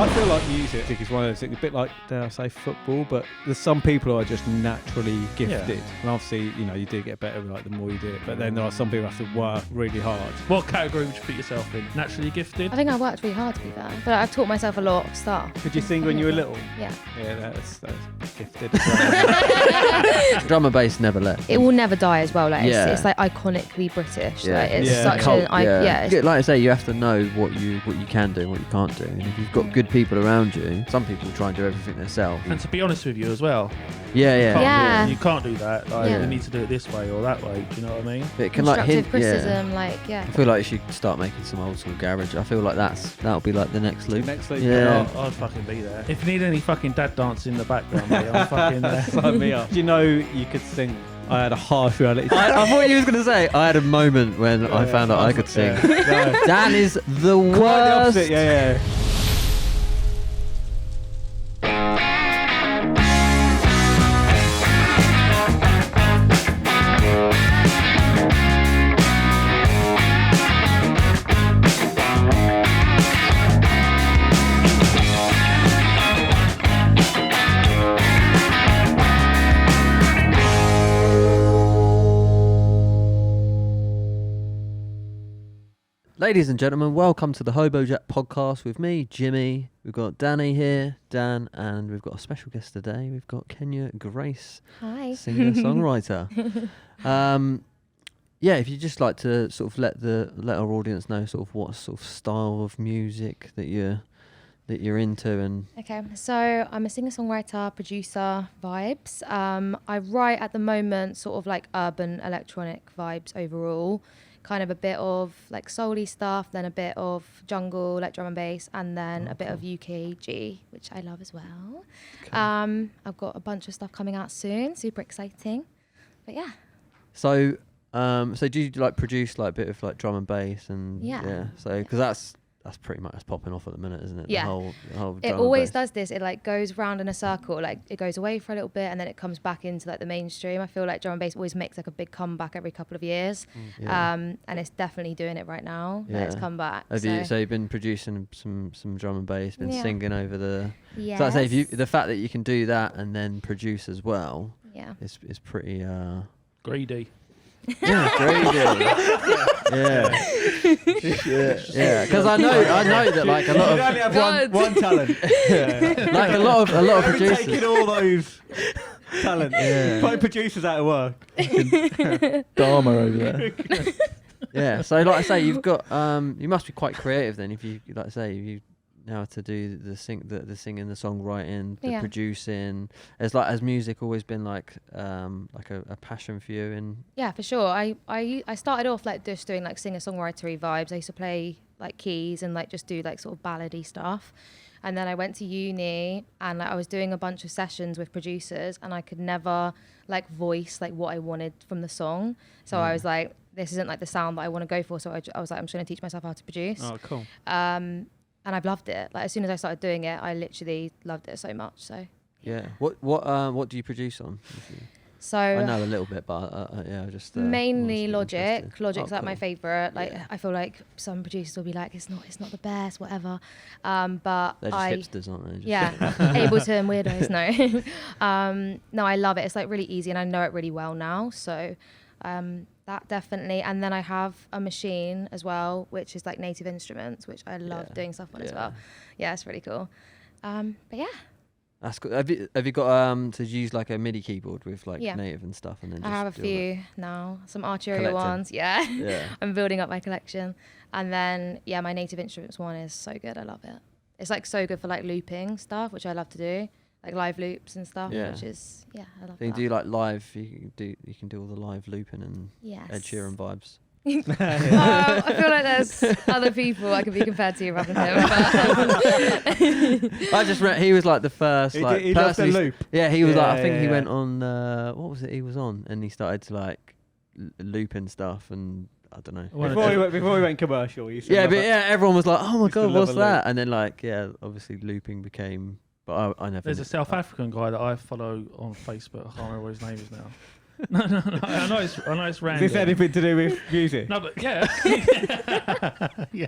I feel like music is one of those things, a bit like, dare I say, football, but there's some people who are just naturally gifted. Yeah. And obviously, you know, you do get better like the more you do it, but then there are some people who have to work really hard. What category would you put yourself in? Naturally gifted? I think I worked really hard to be fair, but I've taught myself a lot of stuff. Could you sing when you were little? Yeah. Yeah, that's gifted as well. Drum and bass never left. It will never die as well. Like Yeah. it's like iconically British. Yeah. Like it's Yeah. such Cult, an Like I say, you have to know what you can do and what you can't do. And if you've got good people around you, some people try and do everything themselves. And to be honest with you as well, Yeah. you can't do that. Like, Yeah. you need to do it this way or that way. Do you know what I mean? But it can constructive hint. criticism. Yeah. Like I feel like you should start making some old school garage. I feel like that'll be like the next loop. Next loop. Yeah. I'd fucking be there. If you need any fucking dad dance in the background, mate, I'm fucking there. Sign me up. Do you know you could sing? I had a harsh reality. I thought you was going to say, I had a moment when I found out I could sing. Yeah. No. Dan is the Quite the worst. opposite, yeah. Ladies and gentlemen, welcome to the Hobo Jack podcast with me, Jimmy. We've got Danny here, Dan, and we've got a special guest today. We've got Kenya Grace, hi. singer-songwriter. Yeah, if you'd just like to sort of let our audience know sort of what sort of style of music that you're into and... Okay, so I'm a singer-songwriter, producer, vibes. I write at the moment sort of like urban electronic vibes overall. Kind of a bit of like soul-y stuff, then a bit of jungle, like drum and bass, and then a bit of UKG, which I love as well. Okay. I've got a bunch of stuff coming out soon, super exciting. But yeah. So do you like produce like a bit of like drum and bass and Yeah. So because that's pretty much that's popping off at the minute, isn't it? Yeah. The whole drum It and always bass. does this. It like goes round in a circle. Like it goes away for a little bit and then it comes back into like the mainstream. I feel like drum and bass always makes like a big comeback every couple of years. Yeah. And it's definitely doing it right now. That it's Yeah. come back. Have you? So you've been producing some drum and bass, been Yeah. singing over the. Yes. So I say, the fact that you can do that and then produce as well Yeah. is pretty. Greedy. Yeah, greedy. yeah. Because I know that like a lot You only of have one talent. Yeah. like a lot of Only producers. taking all those talent, putting producers out of work. Dharma over there. Yeah. So like I say, you've got you must be quite creative then if you like I say you know how to do the singing, the songwriting, the Yeah. producing. Has music always been like a passion for you? And Yeah, for sure. I started off like just doing like singer-songwritery vibes. I used to play like keys and like just do like sort of ballady stuff. And then I went to uni and like I was doing a bunch of sessions with producers and I could never like voice like what I wanted from the song. So I was like, this isn't like the sound that I want to go for. So I was like, I'm just going to teach myself how to produce. Oh, cool. And I've loved it. Like as soon as I started doing it, I literally loved it so much. So yeah, what do you produce on? so I know a little bit, but yeah, just mainly was Logic. interested. Logic's like my cool. favorite. Like Yeah. I feel like some producers will be like, it's not the best, whatever. But They're just hipsters, aren't they? Just yeah, Ableton weirdos. No, no, I love it. It's like really easy, and I know it really well now. So that definitely. And then I have a machine as well, which is like Native Instruments, which I love Yeah. doing stuff on as Yeah. well. Yeah, it's really cool. But yeah. That's good. Have you got to use like a MIDI keyboard with like Yeah. native and stuff, and then I just have a do all that? few now, some Arturia Collecting. ones. Yeah. Yeah. I'm building up my collection. And then, yeah, my Native Instruments one is so good. I love it. It's like so good for like looping stuff, which I love to do, like live loops and stuff, Yeah. which is, yeah, I love So you that. do like live. You can do all the live looping and Yes. Ed Sheeran vibes. I feel like there's other people I could be compared to rather than him. But I just read he was like the first like he loves the person. loop. Yeah, he was like I Yeah, think he yeah. went on what was it he was on, and he started to like looping stuff, and I don't know. Before we went commercial, you said Yeah, love but it. yeah, everyone was like, "Oh my Used to god, love what's a loop. that?" And then like, yeah, obviously looping became. But I never. There's a South African guy that I follow on Facebook. I can't remember what his name is now. No. I know it's Is random. this anything to do with music? No, but yeah. Yeah.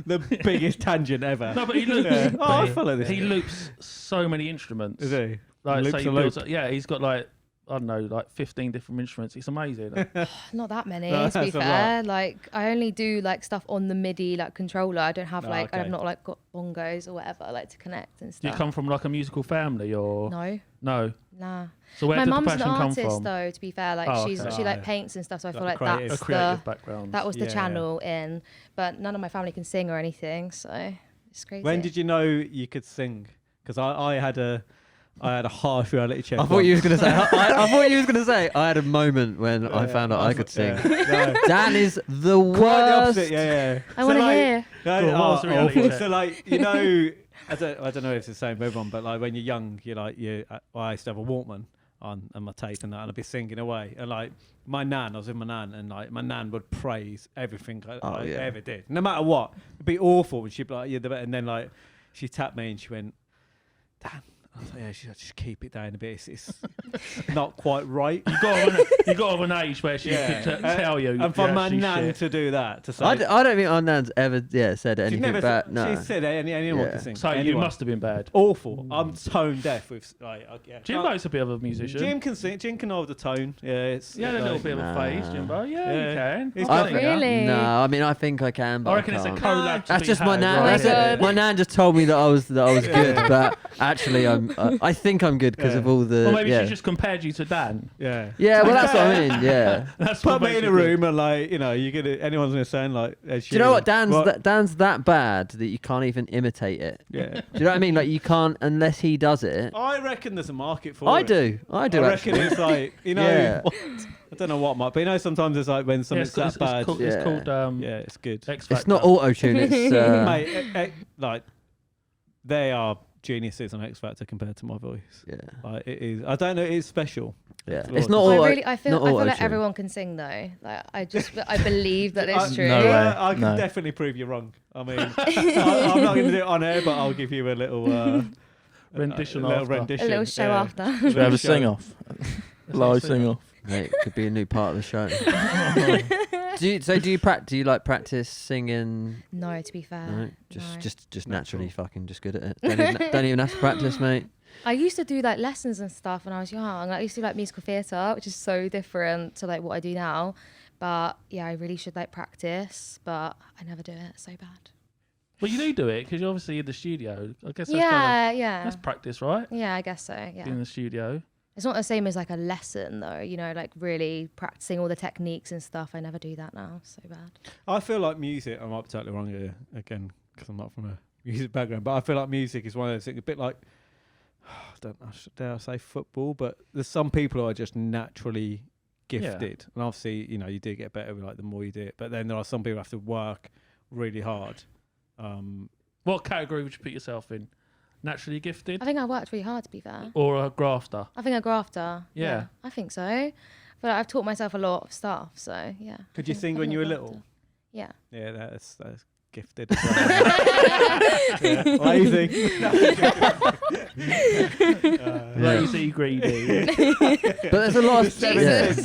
The biggest tangent ever. No, but he loops. Yeah. Oh, I follow this. He loops so many instruments. Is he? Like, Loops so he a builds, loop. yeah, he's got like, I don't know, like 15 different instruments. It's amazing. Not that many, No, to be that's a fair. Like, I only do like stuff on the MIDI like controller. I don't have Oh, like, okay. I've not like got bongos or whatever like to connect and Do you stuff. come from like a musical family or No, no? nah. So where My did the mum's an passion come artist from? though. To be fair, like Oh, she okay. like Yeah. paints and stuff. So I feel Like like a A that's creative the background. that was the Yeah. channel in. But none of my family can sing or anything, so it's crazy. When did you know you could sing? Because I had a harsh reality check. I thought you was gonna say. I thought you was gonna say. I had a moment when I found out I could sing. No. Dan is the worst. Quite the opposite, yeah. I want to hear. No, Go on, what was the reality awful. check? So like, you know, I don't know if it's the same for everyone, but like when you're young, I used to have a Walkman on and my tape and that, and I'd be singing away. And like my nan, I was with my nan, and like my nan would praise everything I yeah. ever did, no matter what. It'd be awful, and she'd be like, "You're the best." And then like she tapped me and she went, "Dan." I was like, yeah, she said, just keep it down a bit. It's not quite right. You got of an age where she could tell you. And for you're my actually nan shit. to do that, to say, I don't think our nan's ever said she's anything never bad. said, No. she said anyone Yeah. can sing. So you anyone. must have been bad. Awful. I'm tone deaf with yeah. Jimbo's a bit of a musician. Jim can sing. Jim can hold the tone. Yeah, it's. You had a little bit of a phase, Nah. Jimbo. Yeah, Yeah. you can. He's I'll got- sing it. Really? No, I mean I think I can, but I reckon I it's a can't. collab. to That's be just my had nan. right Oh my That's it. God. My nan just told me that I was good, but actually I think I'm good because Yeah. of all the. Or maybe yeah. she just compared you to Dan. Yeah. Yeah, well that's what I mean. Yeah. That's Put what me makes in a you good. room and like anyone's gonna sound like. Do you know what Dan's that bad that you can't even imitate it. Yeah. Do you know what I mean? Like you can't unless he does it. I reckon there's a market for I it. do. I I do reckon actually. it's like Yeah. I don't know what might, but sometimes it's like when Yeah, something's that bad. called, Yeah. it's called Yeah, it's good. X It's Factor. not auto tune. It's Mate, like they are geniuses on X Factor compared to my voice. yeah. Like it is. I don't know. It's special. Yeah. It's It's not not I auto. really, I feel not like auto-tune. everyone can sing though. Like I believe that it's true. No way. I can No. definitely prove you wrong. I mean, I'm not going to do it on air, but I'll give you a little Rendition a little after. rendition. A little show yeah. after. Should we have a Show. sing off? Live sing off. Mate, could be a new part of the show. Do you like practice singing? No, to be fair. No, no. just naturally fucking just good at it. Don't even have to practice, mate. I used to do like lessons and stuff when I was young. I used to do like musical theatre, which is so different to like what I do now. But yeah, I really should like practice, but I never do it. It's so bad. Well, you do it because you're obviously in the studio. I guess that's Yeah. that's practice, right? Yeah, I guess so. Yeah. In the studio. It's not the same as like a lesson though, like really practicing all the techniques and stuff. I never do that now. So bad. I feel like music. I might be totally wrong here again because I'm not from a music background, but I feel like music is one of those things. A bit like dare I say football, but there's some people who are just naturally gifted, and obviously you do get better with like the more you do it. But then there are some people who have to work really hard. What category would you put yourself in? Naturally gifted I think I worked really hard to be fair. or a grafter? I think I grafter. Yeah. I think so. But I've taught myself a lot of stuff, so yeah. Could you sing I when think you were I little? grafter. Yeah. Yeah, that's gifted. As well. Yeah, lazy. Lazy, greedy. But there's a lot of Jesus.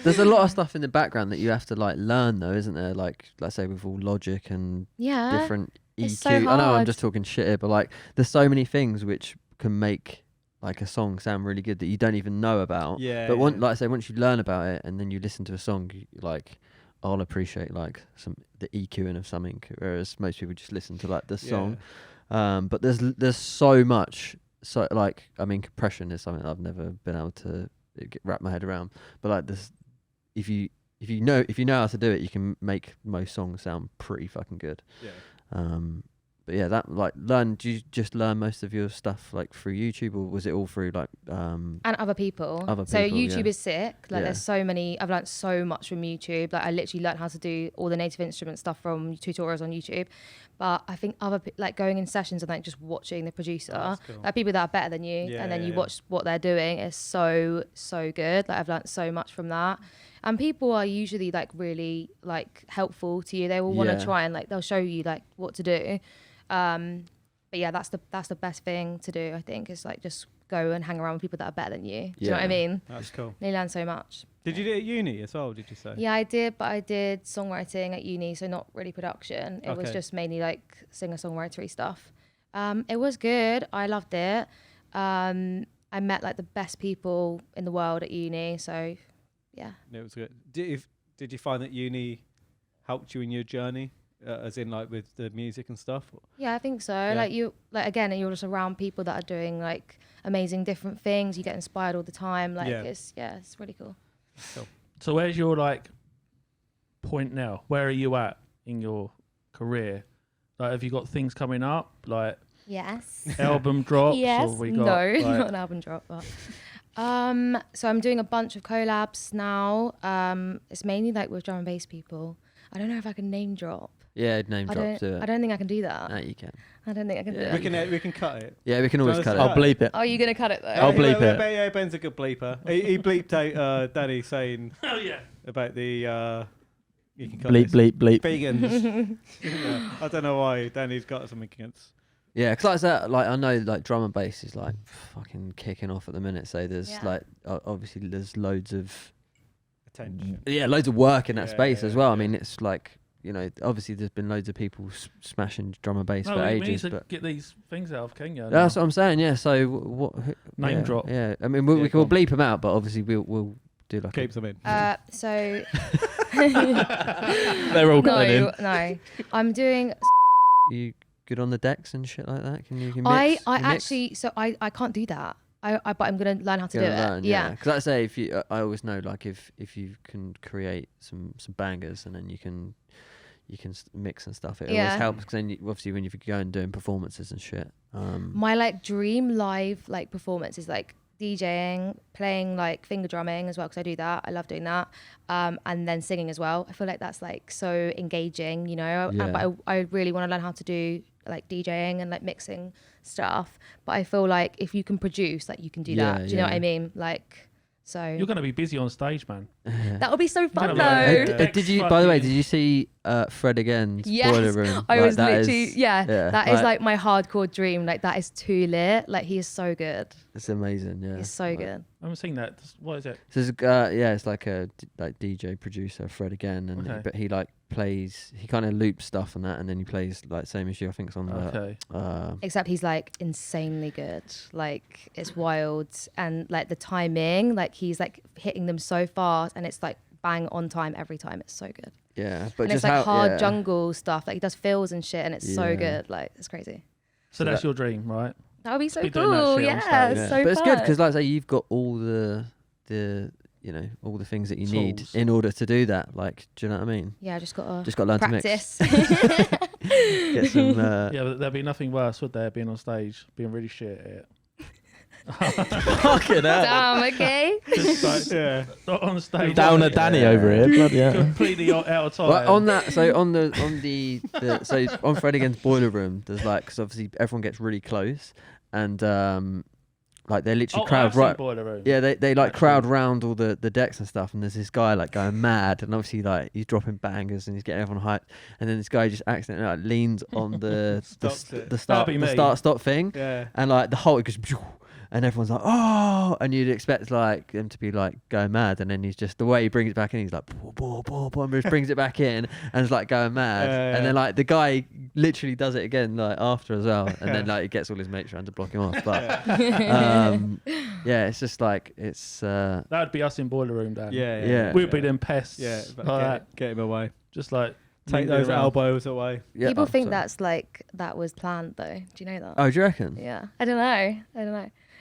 there's a lot of stuff in the background that you have to like learn though, isn't there? Like let's say with all logic and Yeah. different EQ. It's so I know I'm hard. just talking shit here, but like there's so many things which can make like a song sound really good that you don't even know about. Yeah. But like I say, once you learn about it and then you listen to a song, like I'll appreciate like the EQing of something, whereas most people just listen to like the song. But there's so much. So like I mean, compression is something I've never been able to wrap my head around. But like this, if you know how to do it, you can make most songs sound pretty fucking good. Yeah. But yeah, that like do you just learn most of your stuff like through YouTube, or was it all through like And other people. Other So people, YouTube yeah. is sick. Like Yeah. there's so many. I've learned so much from YouTube. Like I literally learned how to do all the native instrument stuff from tutorials on YouTube. But I think like going in sessions and like just watching the producer, that's cool. like people that are better than you, Yeah, and then you yeah. watch what they're doing is so good. Like I've learned so much from that. And people are usually like really like helpful to you. They will want to Yeah. try and like they'll show you like what to do. But yeah, that's the best thing to do. I think is like just go and hang around with people that are better than you. Do you know what I Yeah. mean? That's cool. You learn so much. Did you do it at uni as well? Did you say? Yeah, I did, but I did songwriting at uni, so not really production. It was Okay. just mainly like singer-songwritery stuff. It was good. I loved it. I met like the best people in the world at uni, so yeah. It was good. Did you find that uni helped you in your journey, as in like with the music and stuff? Yeah, I think so. Yeah. Again, you're just around people that are doing like amazing different things. You get inspired all the time. Like it's really cool. So where's your like point now? Where are you at in your career? Like, have you got things coming up? Like Yes. album drops? Yes. Or have we got, No, like, not an album drop. But so I'm doing a bunch of collabs now. It's mainly like with drum and bass people. I don't know if I can name drop. Yeah, name I drop to I it. don't think I can do that. No, you can. I don't think I can Yeah. do that. We can cut it. Yeah, we can always Does cut that- it. I'll bleep it. Oh, you're gonna cut it though. I'll bleep it. Yeah, Ben's a good bleeper. He bleeped out Danny saying Oh yeah. about the you can cut Bleep, this. bleep, bleep. Vegans. Yeah. I don't know why Danny's got something against. Yeah, because like that, like I know, like drum and bass is like fucking kicking off at the minute. So there's Yeah. like obviously there's loads of Attention. loads of work in that Yeah, space yeah, as well. I yeah. mean, it's like, you know, obviously there's been loads of people smashing drum and bass No, for we need ages, to but get these things out of Kenya. that's now. what I'm saying. Yeah. So what? Name yeah, drop. Yeah. I mean, we'll go bleep them out, but obviously we'll do like Keeps them in. So They're all going in. no. I'm doing. you good on the decks and shit like that? Can you mix? I you mix? actually I can't do that. But I'm gonna learn how to do it. Yeah. Because like I say, if you, I always know, like if you can create some bangers and then you can mix and stuff, it always Yeah. helps. Because then obviously when you go and doing performances and shit. My like dream live like performance is like DJing, playing like finger drumming as well, because I do that. I love doing that. And then singing as well. I feel like that's like so engaging, you know. Yeah. But I really want to learn how to do like DJing and like mixing stuff. But I feel like if you can produce, like you can do Yeah, that. Do you know what yeah. I mean? Like, so You're going to be busy on stage, man. that would be so fun gonna though. be like- Did you? By the way, fucking- did you see Fred Again's Yes, Boiler Room? I Like, was that literally, is- that is like my hardcore dream. Like that is too lit. Like he is so good. It's amazing. Yeah, He's so Like, good. I haven't seen that. What is it? So it's like a like DJ producer, Fred Again, and Okay. but he like plays, he kind of loops stuff and that, and then he plays like same as you. I think it's on Okay. the Except he's like insanely good. Like it's wild, and like the timing, like he's like hitting them so fast, and it's like bang on time every time. It's so good. yeah, but And just it's like how, hard yeah. jungle stuff. Like he does fills and shit, and it's so Yeah. good. Like it's crazy. So So that's that- your dream, right? That would be so Be doing that cool. shit on Yeah, stage. it's so but it's good fun. because like I say, you've got all the you know all the things that you need Tools. in order to do that. Like, do you know what I mean? Yeah, I just gotta Just got to learn practice. to mix. Get some. Yeah, but there'd be nothing worse, would there, being on stage, being really shit at it? Fucking hell. Damn. Okay. Just like, Yeah. not on stage. Downer Danny Yeah. over here. Bloody hell. Completely out of time. Well, on that, so on the so on Fred Again's Boiler Room, there's like, because obviously everyone gets really close, and like they literally crowd I've seen right. Boiler Room. Yeah, they like Actually. crowd round all the decks and stuff, and there's this guy like going mad, and obviously like he's dropping bangers and he's getting everyone hyped, and then this guy just accidentally like leans on the Stops it. That'd be me. start stop thing, Yeah. and like the whole it goes, and everyone's like, oh, and you'd expect like them to be like going mad, and then he's just the way he brings it back in, he's like, and just brings it back in, and it's like going mad, Yeah. and then like the guy literally does it again like after as well, and then like he gets all his mates around to block him off, but yeah, it's just like it's That would be us in Boiler Room, Dan. Yeah. Yeah. We'd be them pests. Yeah. Like But that. get him away. Just like Take mingling those around. elbows away. yeah, People oh, think sorry. that's like that was planned though. Do you know that? Oh, do you reckon? Yeah. I don't know.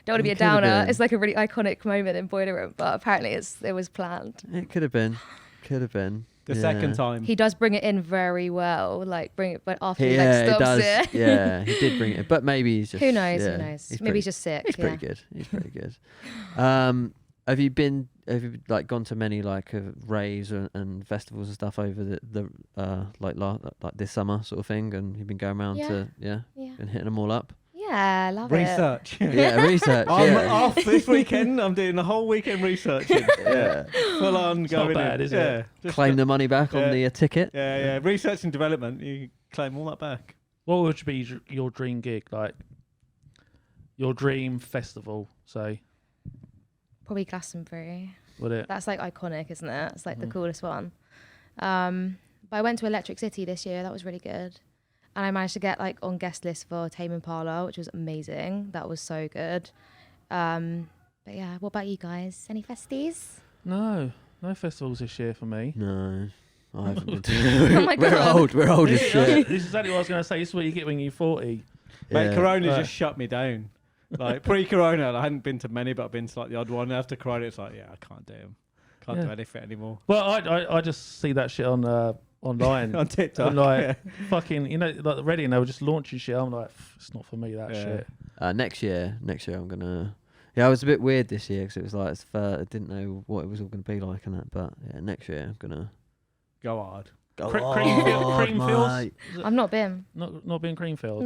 Don't want to be It a could have downer. been. It's like a really iconic moment in Boiler Room, but apparently it was planned. It could have been. The Yeah. second time. He does bring it in very well, like bring it, but after he Yeah, like he stops does. it. Yeah, he did bring it, but maybe he's just. Who knows? yeah, Who knows? he's Maybe pretty- he's just sick. He's yeah. pretty good. He's pretty good. Have you like gone to many like raves and festivals and stuff over the like this summer sort of thing, and you've been going around Yeah. yeah Yeah. and hitting them all up? Yeah, love it. Research. Yeah, research. I'm yeah. off this weekend. I'm doing the whole weekend researching. Yeah. Full on It's going not bad, in. is yeah. it? Just Claim the money back yeah. on the ticket. Yeah. Research and development. You claim all that back. What would be your dream gig? Like Your dream festival, say, Probably Glastonbury. would it? That's like iconic, isn't it? It's like the coolest one. But I went to Electric City this year. That was really good. And I managed to get like on guest list for Tame Impala, which was amazing. That was so good. But yeah, what about you guys? Any festies? No festivals this year for me. No, I haven't been to. Oh my God. We're old as shit. This is exactly what I was going to say. This is what you get when you're 40. Mate, Yeah. Corona Right. just shut me down. Like pre-Corona, I hadn't been to many, but I've been to like the odd one. After Corona, it's like, yeah, I can't do them. Can't do anything anymore. Well, I just see that shit on online. On TikTok. I'm like, fucking, like the Reading, they were just launching shit. I'm like, it's not for me, that shit. Next year I'm gonna. Yeah, I was a bit weird this year because it was like I didn't know what it was all gonna be like and that. But yeah, next year I'm gonna Go hard. go Creamfields? mate. I've not been. Not been Creamfields?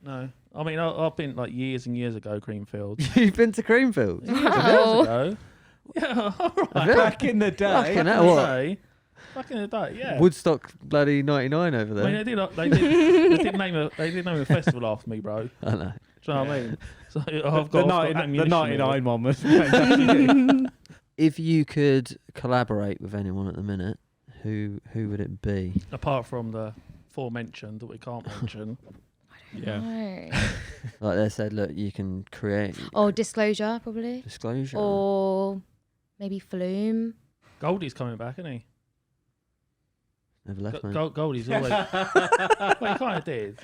No. I mean, I've been like years and years ago, Creamfields. You've been to Creamfields? Years Wow. ago. Yeah, all right. Have you? Back in the day. Fucking hell, what? Back in the day, yeah. Woodstock bloody 99 over I there. mean, they did name a festival after me, bro. I know. Do you know what I mean? So I've The got 99 one was. Exactly. If you could collaborate with anyone at the minute, who would it be? Apart from the aforementioned that we can't mention. Yeah. No. Like they said, look, you can create Or Disclosure, probably. Disclosure. Or maybe Flume. Goldie's coming back, isn't he? Never left, man. Goldie's always. Well, he kind of did.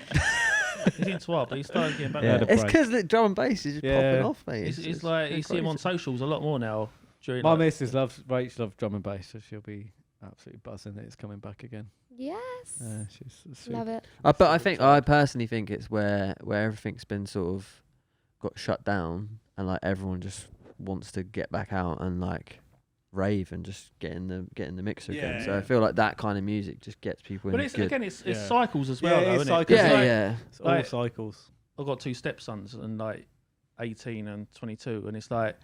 He's into art, but he started getting back. Yeah, there. the It's break. because the drum and bass is just Yeah. popping off, mate. It's like you see him on socials a lot more now. During, My like, missus loves drum and bass, so she'll be absolutely buzzing that it's coming back again. Yes. She's Love it. But I personally think it's where everything's been sort of got shut down and like everyone just wants to get back out and like rave and just get in the mixer again. So I feel like that kind of music just gets people but in. it's Good. again, it's Yeah. cycles as well, Yeah, though, it's isn't it? cycles. 'Cause, Yeah, like, yeah. It's all Like- cycles. I've got two stepsons and like 18 and 22, and it's like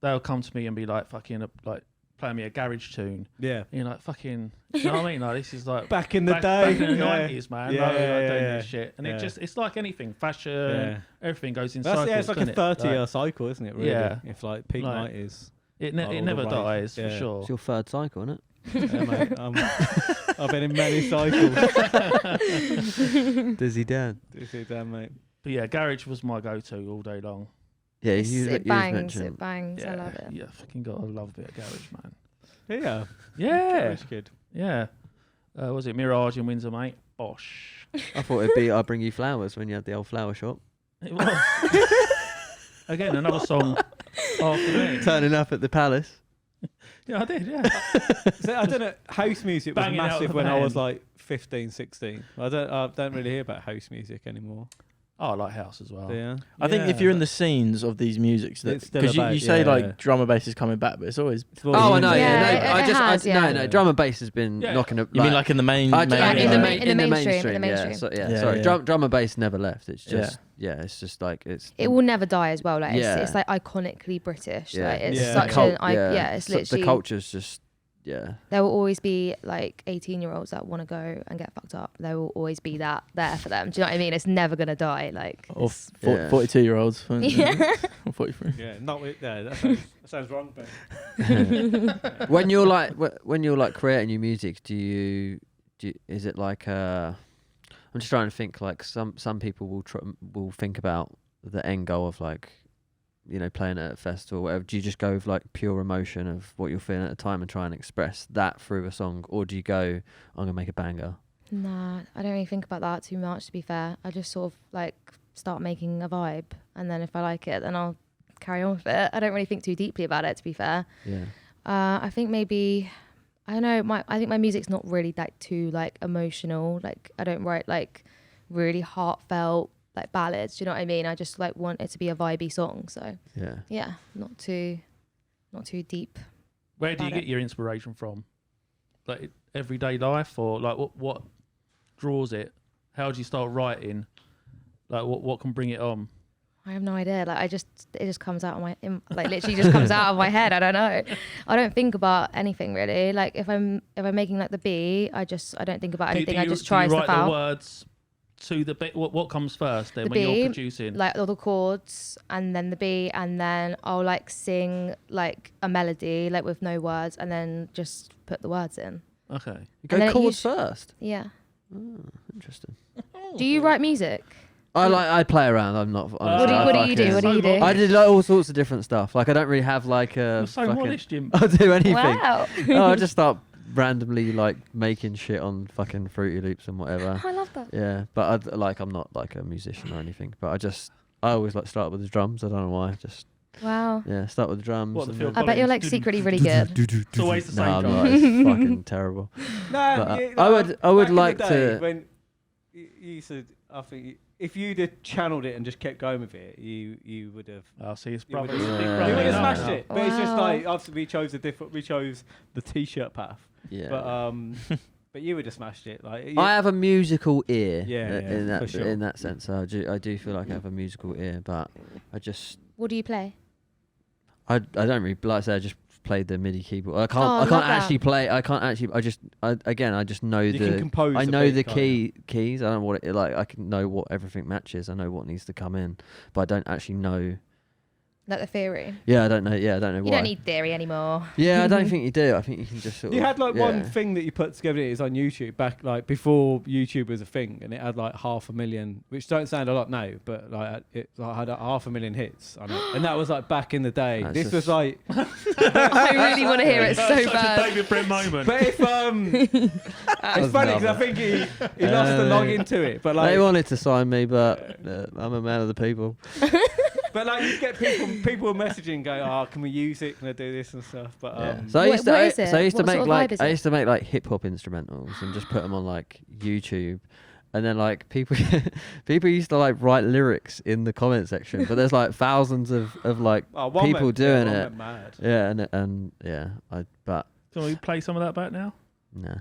they'll come to me and be like fucking like playing me a garage tune. Yeah. And you're like fucking, you know what I mean? Like this is like Back in the day. back in the yeah. 90s, man. Yeah, like, yeah, like yeah, doing yeah. this shit, and Yeah. it's like anything, fashion, Yeah. everything goes in That's, cycles. yeah, it's like a doesn't it? 30-year cycle, isn't it? Really? Yeah. If like peak Like- 90s. It all never the rave. dies for Yeah. sure. It's your third cycle, isn't it? Yeah, mate. I've been in many cycles. Dizzy Dan. You see that, mate? But yeah, garage was my go-to all day long. Yeah, It's- you it bangs. mentioned. It bangs. Yeah, I love it. Yeah, fucking got I love a bit of garage, man. Yeah. Yeah, Garage kid. yeah. Was it Mirage in Windsor, mate? Bosh. I thought it'd be I'll bring you flowers when you had the old flower shop. It was. Again, another song after me. Turning up at the palace. Yeah, I did. Yeah. So, I don't know. House music was Banging out massive the when I was van. like 15, 16. I don't really hear about house music anymore. Oh, I like house as well. Yeah. I think if you're in the scenes of these musics, It's still because about- you say yeah. like drum and bass is coming back, but it's always. Oh, I know. Yeah, Yeah, it no, has, yeah. no. Drum and bass has been Yeah. knocking up. You mean like in the main? I Yeah, in in the the main, in the mainstream, mainstream. Yeah, so, Yeah, sorry. yeah. Drum and bass never left. It's just it's just like it's. It will never die as well. Like Yeah. it's like iconically British. Yeah. Like it's Yeah. such Cult- it's so literally the culture's just there will always be like 18-year-olds that want to go and get fucked up. There will always be that there for them. Do you know what I mean? It's never gonna die. Like Or it's- 42-year-olds. Yeah. Or 43. Yeah, not with, yeah, that sounds wrong, but when you're like creating your music, do you is it like I'm just trying to think like some people will think about the end goal of like playing at a festival or whatever. Do you just go with like pure emotion of what you're feeling at the time and try and express that through a song, or do you go I'm gonna make a banger? Nah, I don't really think about that too much. To be fair, I just sort of like start making a vibe, and then if I like it, then I'll carry on with it. I don't really think too deeply about it. To be fair, Yeah. I think maybe I don't know. I think my music's not really like too like emotional. Like I don't write like really heartfelt like ballads. Do you know what I mean? I just like want it to be a vibey song. So Yeah. not too deep. Where do you about get your inspiration from? Like everyday life, or like what draws it? How do you start writing? Like what can bring it on? I have no idea. Like it just comes out of like literally just comes out of my head. I don't know. I don't think about anything really. Like if I'm making like the beat, I don't think about anything. I just try do you stuff write out. the words to the beat? What comes first then The when you're beat, producing? like all the chords and then the beat, and then I'll like sing like a melody like with no words, and then just put the words in. Okay. You And go then it chords first. Yeah. Oh, interesting. Do you write music? I play around. I'm not. Honestly, What do you do? What do you do? I did like all sorts of different stuff. Like I don't really have like a. You're so fucking, modest, Jim. I'll do anything. Wow. No, I just start randomly like making shit on fucking Fruity Loops and whatever. I love that. Yeah, but I'm not like a musician or anything. But I always like start with the drums. I don't know why. Just Wow. yeah, start with the drums. What, the and Phil then- I bet you're like Collins. secretly really good. It's always the same No, I'm drum. not. It's fucking terrible. No, But, yeah, I would back in the like day to- When you said, I think if you'd have channeled it and just kept going with it, you would have. Oh, see, his You would brother's have a big Yeah. brother. you would have now. smashed it, but it's just Wow. like obviously we chose the t-shirt path, Yeah. but you would have smashed it. Like I have a musical ear. Yeah, in yeah, that for sure. in that sense. I do feel like I have a musical ear, but I just What do you play? I don't really like I say I just played the MIDI keyboard. I Oh, can't I I love can't that. actually play. I can't actually. I just know you can the. compose. I a know bit, the can't keys. I don't know what it like. I can know what everything matches. I know what needs to come in, but I don't actually know. Like the theory. Yeah, I don't know. Yeah, I don't know You why. don't need theory anymore. Yeah, I don't think you do. I think you can just sort You of. had like yeah. one thing that you put together. It was on YouTube back like before YouTube was a thing, and it had like 500,000, which don't sound a lot now, but like it like, had 500,000 hits on it, and that was like back in the day. That's This was just- like, I really want to hear it That's so such bad. a David Brent moment. but if it's funny because I think he lost the log into it, but like They wanted to sign me, but I'm a man of the people. But like you get people messaging going, "Oh, can we use it? Can I do this and stuff?" But Yeah. So I What- used to, what I, is it? so I used to What make sort of like vibe is I it? used to make like hip hop instrumentals and just put them on like YouTube, and then like people used to like write lyrics in the comment section, but there's like thousands of like oh, one people went- doing one it. went mad. Yeah, and yeah, but Can we play some of that back now? no,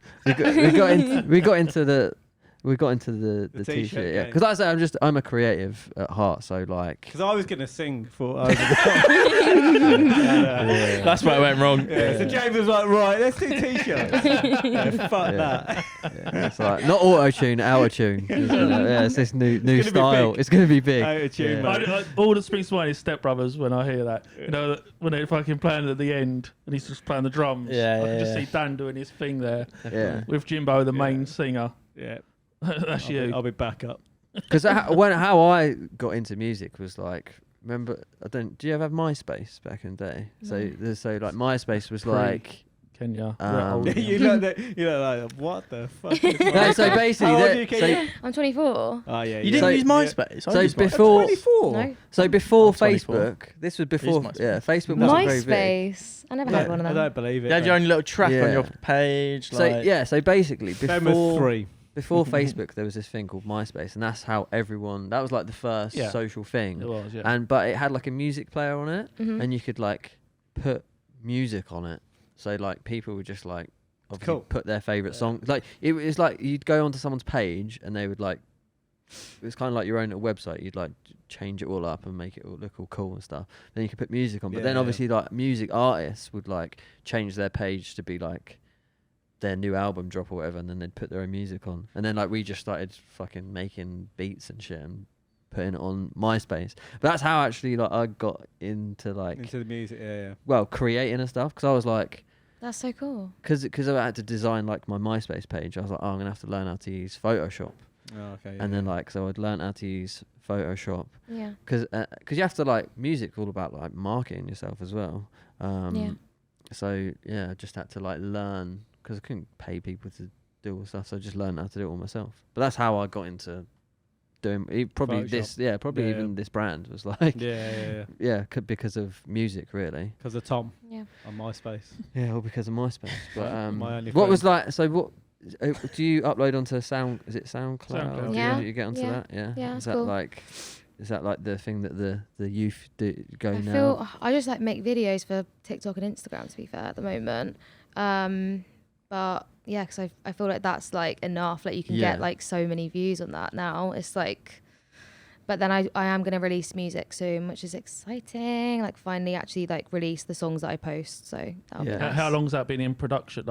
we got into the The t-shirt, t-shirt yeah. game. Because like I say, I'm a creative at heart, so like. Because I was gonna sing for. Yeah. That's where it went wrong. Yeah, so James was like, right, let's do t-shirts. Yeah, fuck Yeah. that. Yeah, it's like not auto tune, auto tune. Yeah, it's this new gonna be style. big. It's gonna be big. Auto-tune, Yeah. mate. All that springs to mind is Step Brothers when I hear that. You know, when they're fucking playing at the end and he's just playing the drums. Yeah, I can yeah, just yeah. see Dan doing his thing there Yeah. with Jimbo, the Yeah. main singer. Yeah, That's you. I'll be back up. Because how I got into music was like, remember, do you ever have MySpace back in the day? So like MySpace was Pre- like, Kenya. you look like, what the fuck? Is no, so basically, How old that- are you, so, Kenya? I'm 24. Oh yeah, You yeah. didn't use Yeah. MySpace. I so used MySpace. before, 24. No. so before I'm 24. Facebook, this was before, MySpace. yeah, Facebook wasn't very big. MySpace. I never had one of I them. don't believe it. You had your mate. own little track Yeah. on your page. So Like, yeah, so basically Them was before 3. before Facebook, there was this thing called MySpace, and that's how everyone. That was like the first Yeah. social thing. It was, yeah. And but it had like a music player on it, Mhm. and you could like put music on it. So like people would just like obviously Cool. put their favorite song. Like it was like you'd go onto someone's page and they would like. It was kind of like your own little website. You'd like change it all up and make it all look all cool and stuff. Then you could put music on. But Yeah, then yeah. obviously like music artists would like change their page to be like their new album drop or whatever, and then they'd put their own music on. And then like we just started fucking making beats and shit and putting it on MySpace. But that's how actually like I got into like Into the music, yeah. well creating and stuff, because I was like That's so cool. because I had to design like my MySpace page. I was like, oh, I'm gonna have to learn how to use Photoshop. Oh, okay. And then like so I'd learn how to use Photoshop Yeah. because you have to like music's all about like marketing yourself as well. Yeah. So yeah, I just had to like learn because I couldn't pay people to do all stuff, so I just learned how to do it all myself. But that's how I got into doing probably Photoshop. this. Yeah, probably Yeah. even this brand was like yeah. because of music really. Because of Tom Yeah. on MySpace. Yeah, all because of MySpace. But My only what was friend. like? So what? Do you upload onto Sound? Is it SoundCloud? SoundCloud. Do Yeah. you get onto Yeah. that? Yeah. Yeah, Is it's that cool. like? Is that like the thing that the youth do go I now? feel I just like make videos for TikTok and Instagram, to be fair, at the moment. But yeah, because I feel like that's like enough. Like you can Yeah. get like so many views on that now. It's like, but then I am gonna release music soon, which is exciting. Like finally actually like release the songs that I post. So that'll Yeah. be nice. How long's that been in production?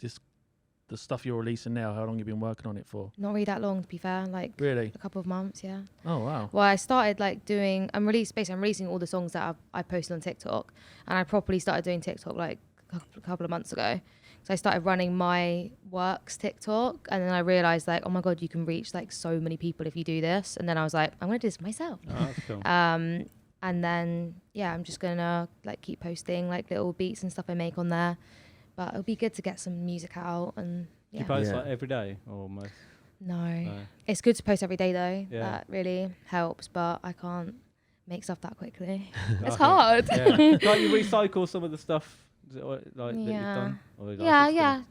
Just the stuff you're releasing now, how long you been working on it for? Not really that long, to be fair. Like Really? a couple of months, yeah. Oh wow. Well, I started like doing. I'm releasing all the songs that I posted on TikTok, and I properly started doing TikTok like a couple of months ago. So I started running my works TikTok, and then I realized like, oh my god, you can reach like so many people if you do this. And then I was like, I'm gonna do this myself. Oh, that's cool. And then yeah, I'm just gonna like keep posting like little beats and stuff I make on there. But it'll be good to get some music out and Do yeah. you post Yeah. like every day or almost? No, it's good to post every day though. Yeah. That really helps, but I can't make stuff that quickly. It's Okay. hard. Yeah. Like you recycle some of the stuff like that you've Yeah. done? Or like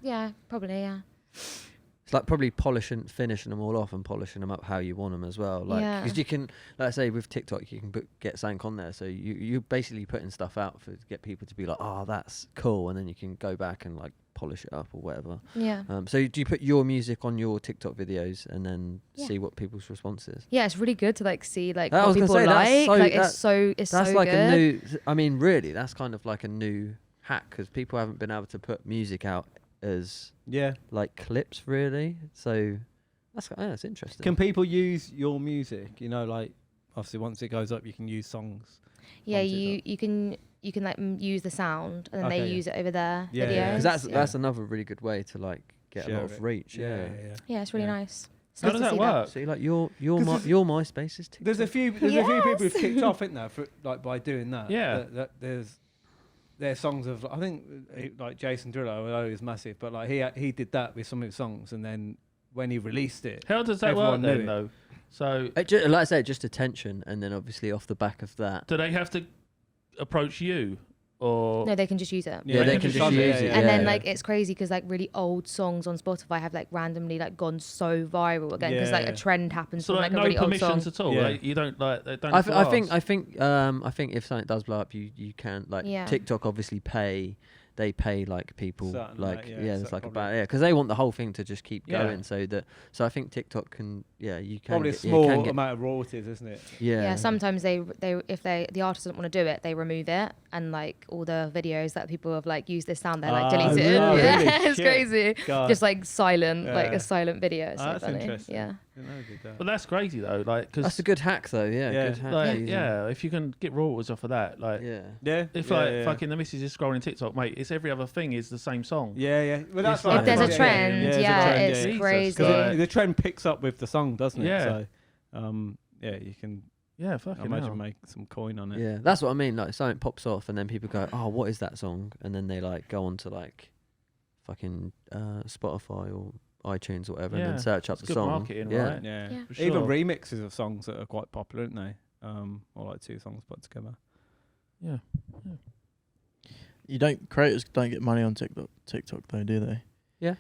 Yeah, probably, yeah. It's like probably finishing them all off and polishing them up how you want them as well. Like, Yeah. because you can, like I say, with TikTok, you can get something on there. So you're basically putting stuff out to get people to be like, oh, that's cool. And then you can go back and like polish it up or whatever. Yeah. So do you put your music on your TikTok videos and then Yeah. see what people's response is? Yeah, it's really good to like see like I what was gonna people say, like. that's It's That's so like good. a new, I mean, really, that's kind of like a new hack because people haven't been able to put music out as Yeah. like clips really. So that's interesting. Can people use your music? You know, like obviously once it goes up, you can use songs. Yeah, on you TikTok. you can like use the sound and then Okay, they yeah. use it over their Yeah, videos. yeah. Because yeah. that's another really good way to like get a Share lot of it. reach. Yeah. Yeah, it's really Yeah. nice. It's How nice does to that see work? See, like your 'Cause your MySpace is TikTok. There's a few people who've kicked off, isn't there, for like by doing that. Yeah. That there's songs of I think like Jason Derulo, I know he was massive, but like he did that with some of his songs, and then when he released it, How does that Everyone work knew then it. though? So Like I said, just attention, and then obviously off the back of that. do they have to approach you or No, they can just use it. Yeah, they can just fund use it. And then yeah. like it's crazy because like really old songs on Spotify have like randomly like gone so viral again because like Yeah. a trend happens so from like like a no really old song. permissions at all? Yeah. Like, you don't like they don't. I have to think ask? I think if something does blow up, you can like Yeah. TikTok obviously they pay like people Certain like amount, yeah, so it's like probably- about because they want the whole thing to just keep Yeah. going. So I think TikTok can you can probably get, a small can get, amount of royalties, isn't it? Yeah, sometimes they if the artist doesn't want to do it, they remove it and like all the videos that people have like used this sound, they like delete it. Oh, Yeah, really? it's Shit. crazy. God. Just like silent, like Yeah. a silent video. It's so That's funny. interesting. Yeah. Didn't know they did that. But that's crazy though. Like that's because a good hack though. Yeah, Yeah. good hack. like to use yeah, if you can get royalties off of that, like yeah. Yeah. if yeah, like yeah. fucking the missus is scrolling TikTok, mate, it's every other thing is the same song. Yeah, yeah. Well, that's If what I If there's thought, a trend, there's a yeah, trend, it's Jesus, crazy. like- the trend picks up with the song, doesn't it? Yeah. So, yeah, you can Yeah, fucking imagine hell. make some coin on it. Yeah, that's what I mean. Like something pops off, and then people go, "Oh, what is that song?" And then they like go on to like fucking Spotify or iTunes or whatever, and Yeah, then search up it's the good song. marketing, yeah, right? Yeah. Yeah. For Even sure. remixes of songs that are quite popular, aren't they? Or like two songs put together. Yeah. Creators don't get money on TikTok though, do they? Yeah.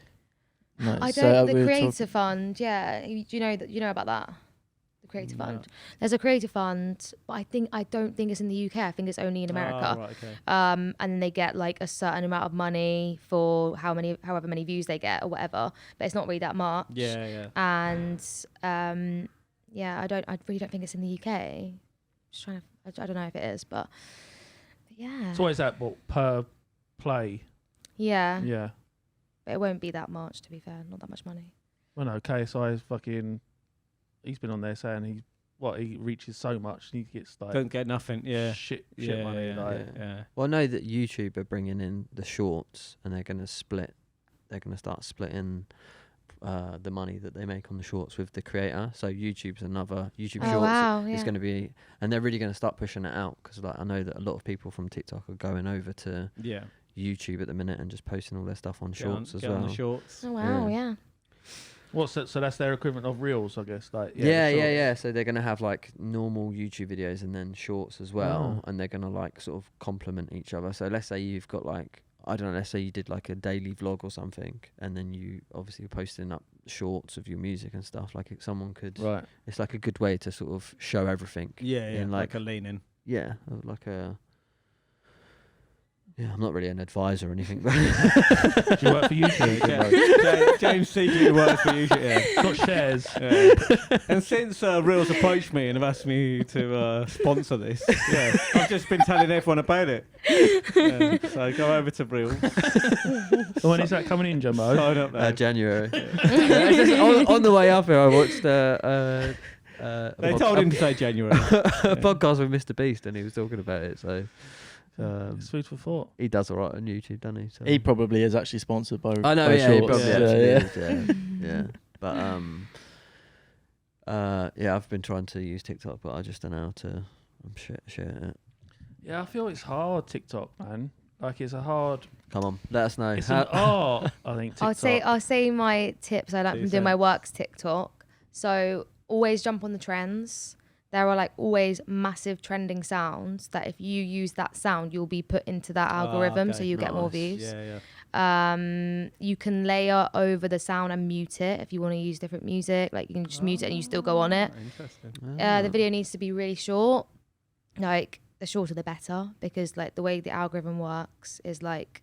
No. I so don't. we The were Creator Fund, yeah. Do you know that? You know about that? The Creator No. Fund. There's a Creator Fund, but I don't think it's in the UK. I think it's only in America. Oh, right, okay. And then they get like a certain amount of money for however many views they get or whatever. But it's not really that much. Yeah, yeah. And yeah, I really don't think it's in the UK. Just trying to. I don't know if it is, but yeah. So what is that? What per play? Yeah. Yeah. But it won't be that much, to be fair. Not that much money. Well, no, KSI is fucking. He's been on there saying he reaches so much, he gets like Don't get nothing. Yeah. shit Yeah, money. yeah, Like, yeah. Well, I know that YouTube are bringing in the shorts, and they're going to start splitting the money that they make on the shorts with the creator. So YouTube Oh Shorts wow! is Yeah. going to be, and they're really going to start pushing it out because like I know that a lot of people from TikTok are going over to Yeah. YouTube at the minute and just posting all their stuff on Get on- shorts as get on well. the shorts. Oh wow! Yeah. Yeah. what's that? So that's their equivalent of reels, I guess. Like Yeah, the yeah, shorts. yeah. So they're gonna have like normal YouTube videos and then shorts as well, Oh. and they're gonna like sort of complement each other. So let's say you've got like I don't know, let's say you did like a daily vlog or something, and then you obviously were posting up shorts of your music and stuff. Like someone could, Right. it's like a good way to sort of show everything. Yeah, yeah. in Like a lean in. yeah, like a Yeah, I'm not really an advisor or anything. Do you work for YouTube? James secretly works for YouTube. Yeah. Got shares. Yeah. And since Reels approached me and have asked me to sponsor this, I've just been telling everyone about it. So go over to Reels. When is that coming in, Jumbo? Sign up there. January. On the way up here, I watched they told him to say January. a podcast with Mr. Beast, and he was talking about it. So It's food for thought. he does all right on YouTube, doesn't he? So. He probably is actually sponsored by. I know, by yeah, he Shorts. probably actually is. Yeah. But I've been trying to use TikTok, but I just don't know how to share it. Yeah, I feel it's hard, TikTok, man. Like, it's a hard... Come on, let us know. It's an art, I think, TikTok. I'll say my tips. I like Please doing do. my works TikTok. So always jump on the trends. There are like always massive trending sounds that if you use that sound, you'll be put into that algorithm, so you get more Nice. views. Yeah. You can layer over the sound and mute it if you want to use different music. Like you can just mute it and you still go on it. Interesting. The video needs to be really short. Like the shorter the better, because like the way the algorithm works is like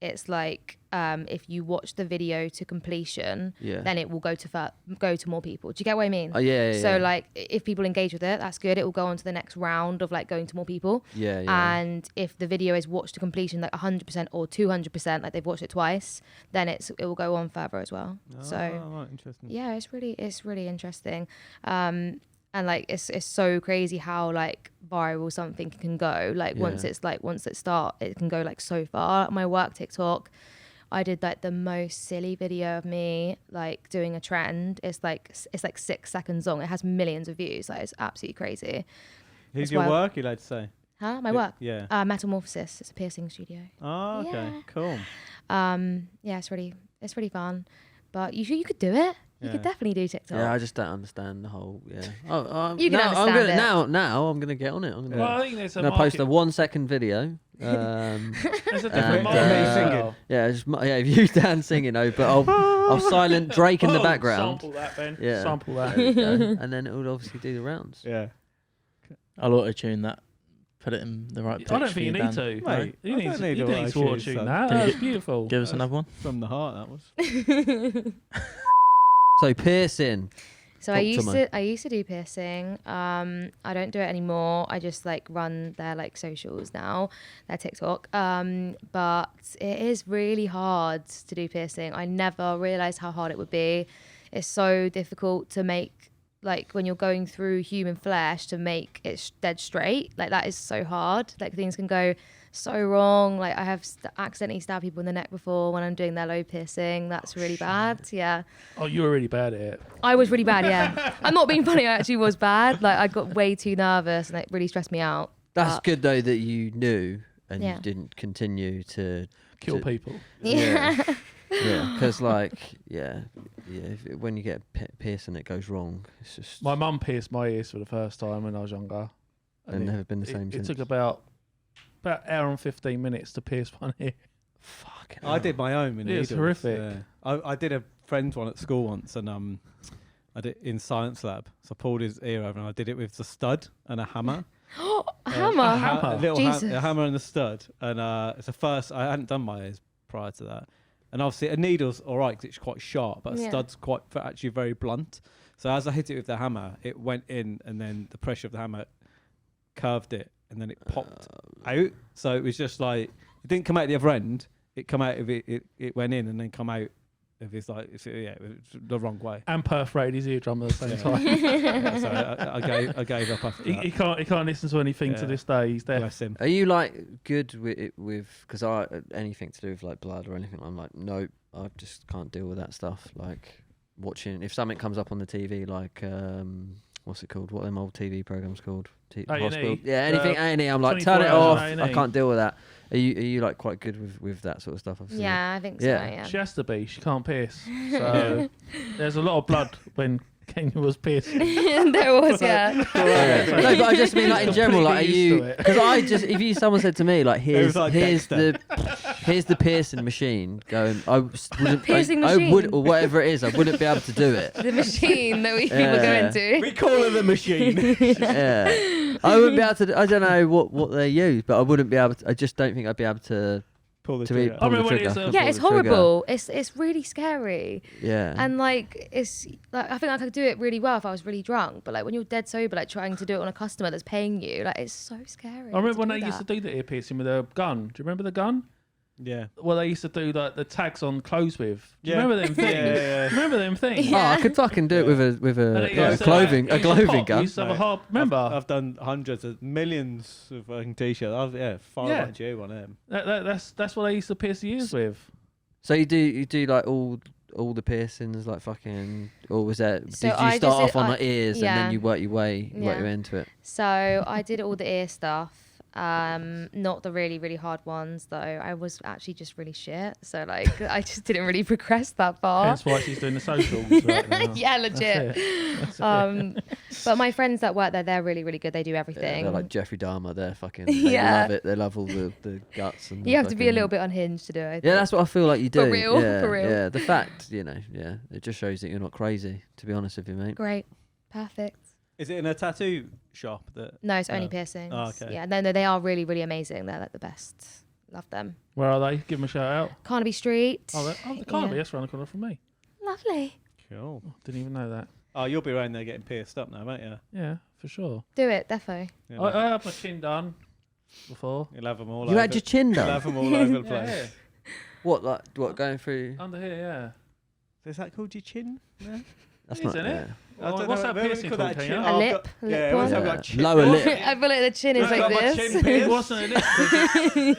it's like if you watch the video to completion, then it will go to more people. Do you get what I mean? Oh, yeah. So like if people engage with it, that's good. It will go on to the next round of like going to more people. Yeah. And if the video is watched to completion like 100% or 200%, like they've watched it twice, then it will go on further as well. So right, interesting. yeah, it's really interesting. And like it's so crazy how like viral something can go. Like once it starts, it can go like so far. My work TikTok, I did like the most silly video of me like doing a trend. It's like 6 seconds long. It has millions of views. Like it's absolutely crazy. Who's That's your why work, you like to say? Huh? My work? Yeah. Metamorphosis. It's a piercing studio. Oh, okay. Yeah. Cool. Yeah, it's really fun. But you could do it. You could definitely do TikTok. Yeah, I just don't understand the whole. Yeah. Oh, You can now, understand it. Now I'm gonna get on it. I'm Well, I think there's a gonna post a market. 1 second video. There's a different and, market. singing. If you Dan singing, but I'll silent Drake in the Oh, background. Sample that, Ben. Yeah. Sample There that. we go. And then it would obviously do the rounds. Yeah. I'll auto tune that. Put it in the right pitch. I don't for think you need Dan. to. Mate, You I need don't to need you all don't need that to auto shit, tune son. that. Can you That's beautiful. Give us another one. From the heart, that was. So piercing. So I Talk to used to do piercing. I don't do it anymore. I just like run their like socials now, their TikTok. But it is really hard to do piercing. I never realized how hard it would be. It's so difficult to make, like when you're going through human flesh, to make it dead straight. Like that is so hard. Like things can go so wrong. Like I have accidentally stabbed people in the neck before when I'm doing their lobe piercing. That's really bad. Yeah. Oh, you were really bad at it. I was really bad, yeah. I'm not being funny, I actually was bad. Like I got way too nervous and it really stressed me out. That's But- good though that you knew and Yeah. you didn't continue to Kill people. Yeah. Yeah, because when you get a piercing, it goes wrong. It's just My mum pierced my ears for the first time when I was younger. and never been the same It since. took about hour and 15 minutes to pierce one ear. Fucking I did my own with It was needles. horrific. Yeah. I did a friend's one at school once, and I did in science lab. So I pulled his ear over, and I did it with the stud and a hammer. A hammer? A hammer? A little Jesus. a hammer and a stud. And it's the first. I hadn't done my ears prior to that. And obviously a needle's all right because it's quite sharp, but a Yeah. stud's actually very blunt. So as I hit it with the hammer, it went in, and then the pressure of the hammer curved it, and then it popped out. So it was just like it didn't come out the other end. It come out of it. It went in and then come out of his it was the wrong way. And perforated his eardrum at the same Yeah. time. Yeah, so I gave up after that. He can't listen to anything to Yeah. this day. He's deaf. Bless him. Are you like good with because I anything to do with like blood or anything? I'm like nope. I just can't deal with that stuff. Like watching if something comes up on the TV, like what's it called? What are them old TV programs called? A&E? Hospital. Yeah, anything A&E. I'm like 24 turn it hours off. on I A&E. can't deal with that. Are you like quite good with that sort of stuff? Obviously? Yeah, I think so, Yeah. yeah. She has to be. She can't pierce. So there's a lot of blood when Kenya was piercing. There was, yeah. Yeah. No, but I just mean like in general, like are Completely used you? to it. Because if someone said to me like here's like here's Dexter. here's the piercing machine going, Piercing I would machine? or whatever it is, I wouldn't be able to do it. The machine that we Yeah. go into. We call her the machine. Yeah. I wouldn't be able to. I don't know what they use, but I wouldn't be able to. I just don't think I'd be able to Pull the to trigger. I remember when trigger. it's a- Yeah, Pull it's the trigger. horrible. It's really scary. Yeah. And like it's like I think I could do it really well if I was really drunk, but like when you're dead sober, like trying to do it on a customer that's paying you, like it's so scary. I remember to when do they used to that. do the ear piercing with a gun. Do you remember the gun? Yeah. Well, they used to do like the tags on clothes with. Do you Yeah. remember them things? Yeah. Remember them things? Yeah. Oh, I could fucking do it with And a it yeah, used to, clothing like, a it used to clothing pop. gun. You used to have a Right. hard. Remember, I've done hundreds of millions of fucking t-shirts. Far Yeah. like you on them. that's what they used to pierce the ears with. So you do like all the piercings, like fucking, or was that? So did you I start just off did- on the ears and yeah. then you work your way Yeah. into it? So I did all the ear stuff. Not the really, really hard ones though. I was actually just really shit. So like I just didn't really progress that far. That's why she's doing the socials right now. Yeah, That's legit. it. That's it. But my friends that work there, they're really, really good. They do Yeah, everything. they're like Jeffrey Dahmer. They're fucking. They Yeah. love it. They love all the guts and. You have to be a fucking- little bit unhinged to do it. Yeah, that's what I feel like you do. For real, Yeah, for real. Yeah, the fact, yeah, it just shows that you're not crazy. To be honest with you, mate. Great. Perfect. Is it in a tattoo shop that? No, it's only No. piercings. Oh, okay. Yeah, no, they are really, really amazing. They're like the best. Love them. Where are they? Give them a shout out. Carnaby Street. Oh, they can't be. That's around the corner from me. Lovely. Cool. Oh, didn't even know that. Oh, you'll be around there getting pierced up now, won't you? Yeah, for sure. Do it, defo. Yeah. I had my chin done before. You'll have them all You over. had your chin You'll done. have them all over the Yeah, place. What going through? under here, yeah. Is that called your chin? No? That's It not is, isn't it? yeah. I don't What's know, that maybe we piercing call called, that a can chin. you? A Oh, I've lip, got- a lip Yeah, we always one. have Yeah. like chin. Lower lip. I feel like the chin is I've like got my this. chin It wasn't a lip.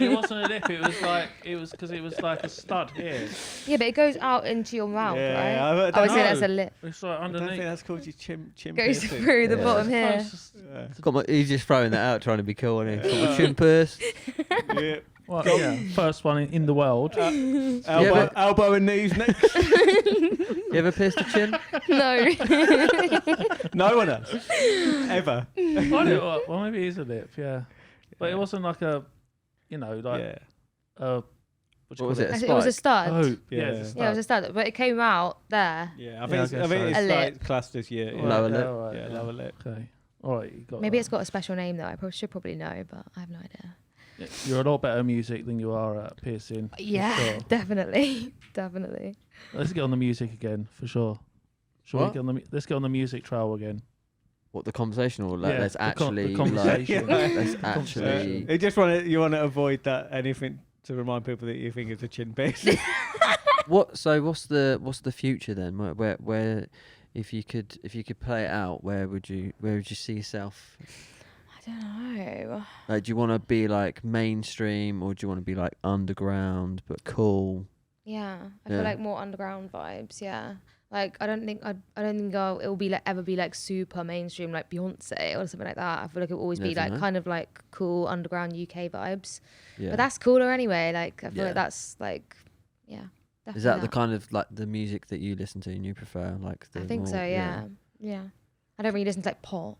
It wasn't a lip. It was like because it was like a stud here. Yeah, but it goes out into your mouth, Yeah, right? I I would don't say know. that's a lip. It's like I don't think underneath. that's called your chin Goes piercing. through the Yeah. bottom here. Yeah. Got my, he's just throwing that out, trying to be cool, and got my chin pierced. Yeah. Well, yeah, first one in the world. Elbow and knees next. You ever pierced a chin? No. No one has. Ever. Well, maybe it is a lip, yeah. But it wasn't like a, like Yeah. What was it? I think it was a stud. Oh, Yeah. yeah, it's a Yeah, it was a stud. stud, but it came out there. Yeah, I Yeah, think I it's, guess I think so. it's A like lip. classed as your Lower lip. Alright, yeah, lower lip. Okay. All right, you got Maybe that. it's got a special name though. I should probably know, but I have no idea. You're a lot better at music than you are at piercing. for Yeah, sure. definitely, definitely. Let's get on the music again, for sure. Shall we What? get on the, let's get on the music trail again. What, the conversation, or like Yeah, let's the actually conversation. like, let's Yeah. actually. You just want to avoid that anything to remind people that you think it's a chin piece. What? So what's the future then? Where if you could play it out, where would you see yourself? I don't know. Like, do you want to be like mainstream, or do you want to be like underground but cool? Yeah, I Yeah. feel like more underground vibes. Yeah, like I don't think it will be like ever be like super mainstream like Beyonce or something like that. I feel like it will always be Never like know. kind of like cool underground UK vibes. Yeah. But that's cooler anyway. Like I feel Yeah. like that's like yeah. Definitely Is that the kind of like the music that you listen to and you prefer? Like the I think more, so. Yeah. Yeah. I don't really listen to like pop.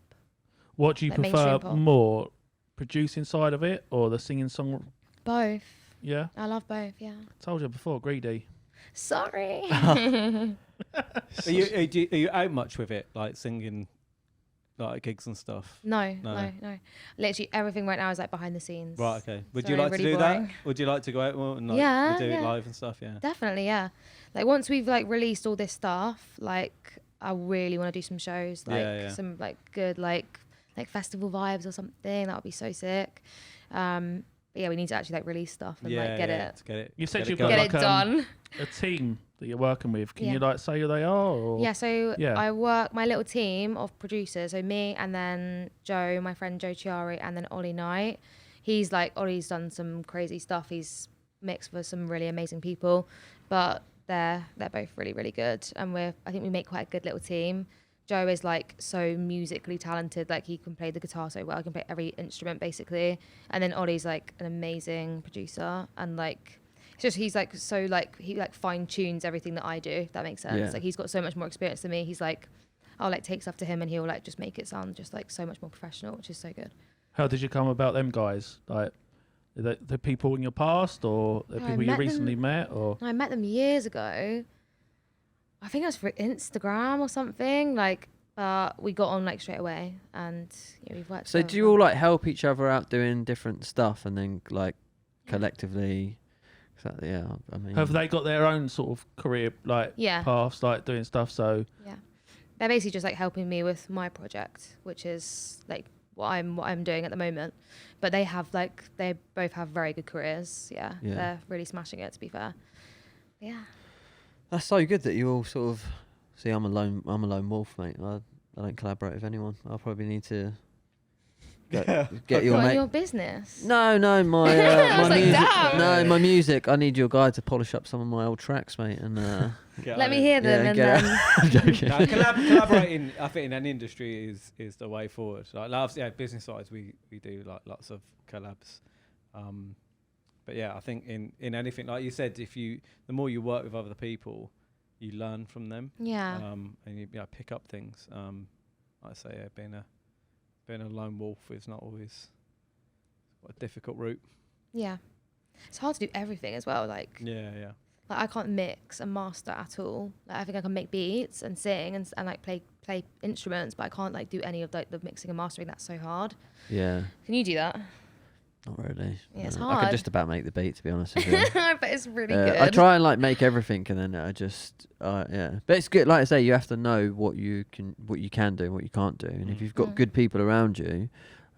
What do you Like prefer mainstream pop. more, producing side of it or the singing song? Both. Yeah, I love both. Yeah. told you before, greedy. Sorry. Are you out much with it, like singing, like gigs and stuff? No. No. Literally everything right now is like behind the scenes. Right. Okay. Would Sorry, you like really to do boring. that? Would you like to go out more and like Yeah, do it yeah. live and stuff? Yeah. Definitely, yeah. Like once we've like released all this stuff, like I really want to do some shows, like Yeah, yeah. some like good like festival vibes or something. That would be so sick. But yeah, we need to actually like release stuff and like get it to get it. You said get you've it got going. get it like, done. A team that you're working with. Can Yeah. you like say who they are? Or? Yeah, so Yeah. I work my little team of producers. So me and then Joe, my friend Joe Chiari, and then Ollie Knight. Ollie's done some crazy stuff. He's mixed with some really amazing people, but they're both really, really good. And I think we make quite a good little team. Joe is like so musically talented, like he can play the guitar so well, he can play every instrument basically. And then Ollie's like an amazing producer, and like it's just he's like so like he like fine tunes everything that I do, if that makes sense. Yeah. Like he's got so much more experience than me. He's like I'll like take stuff to him and he'll like just make it sound just like so much more professional, which is so good. How did you come about them guys? Like, are the people in your past, or the I people you met recently them- met, or I met them years ago. I think it was for Instagram or something. Like but we got on like straight away, and we've worked. So together do you for- all like help each other out doing different stuff, and then like collectively? Exactly. Yeah. I mean, Have they got their own sort of career Yeah. paths, like doing stuff? So Yeah, they're basically just like helping me with my project, which is like what I'm doing at the moment. But they both have very good careers. Yeah, Yeah. they're really smashing it. To be fair, yeah. that's so good that you all sort of see. I'm a lone wolf, mate. I don't collaborate with anyone. I'll probably need to get your What, in mate. your business? No, my I was my like, music. damn. No, my music. I need your guy to polish up some of my old tracks, mate. And Let me hear them, and get then I'm joking. No, collaborating, I think, in an industry is the way forward. Like, business wise, we do like lots of collabs. But yeah, I think in anything, like you said, the more you work with other people, you learn from them. yeah, And you pick up things. Like I say, being a lone wolf is not always a difficult route. yeah. It's hard to do everything as well. Like Yeah. Like I can't mix and master at all. Like I think I can make beats and sing and like play instruments, but I can't like do any of like the mixing and mastering. That's so hard. Yeah. Can you do that? Not really. Yeah, it's I hard. can just about make the beat, to be honest with you. But it's really good. I try and like make everything, and then I just yeah. But it's good. Like I say, you have to know what you can do, and what you can't do. And if you've got good people around you,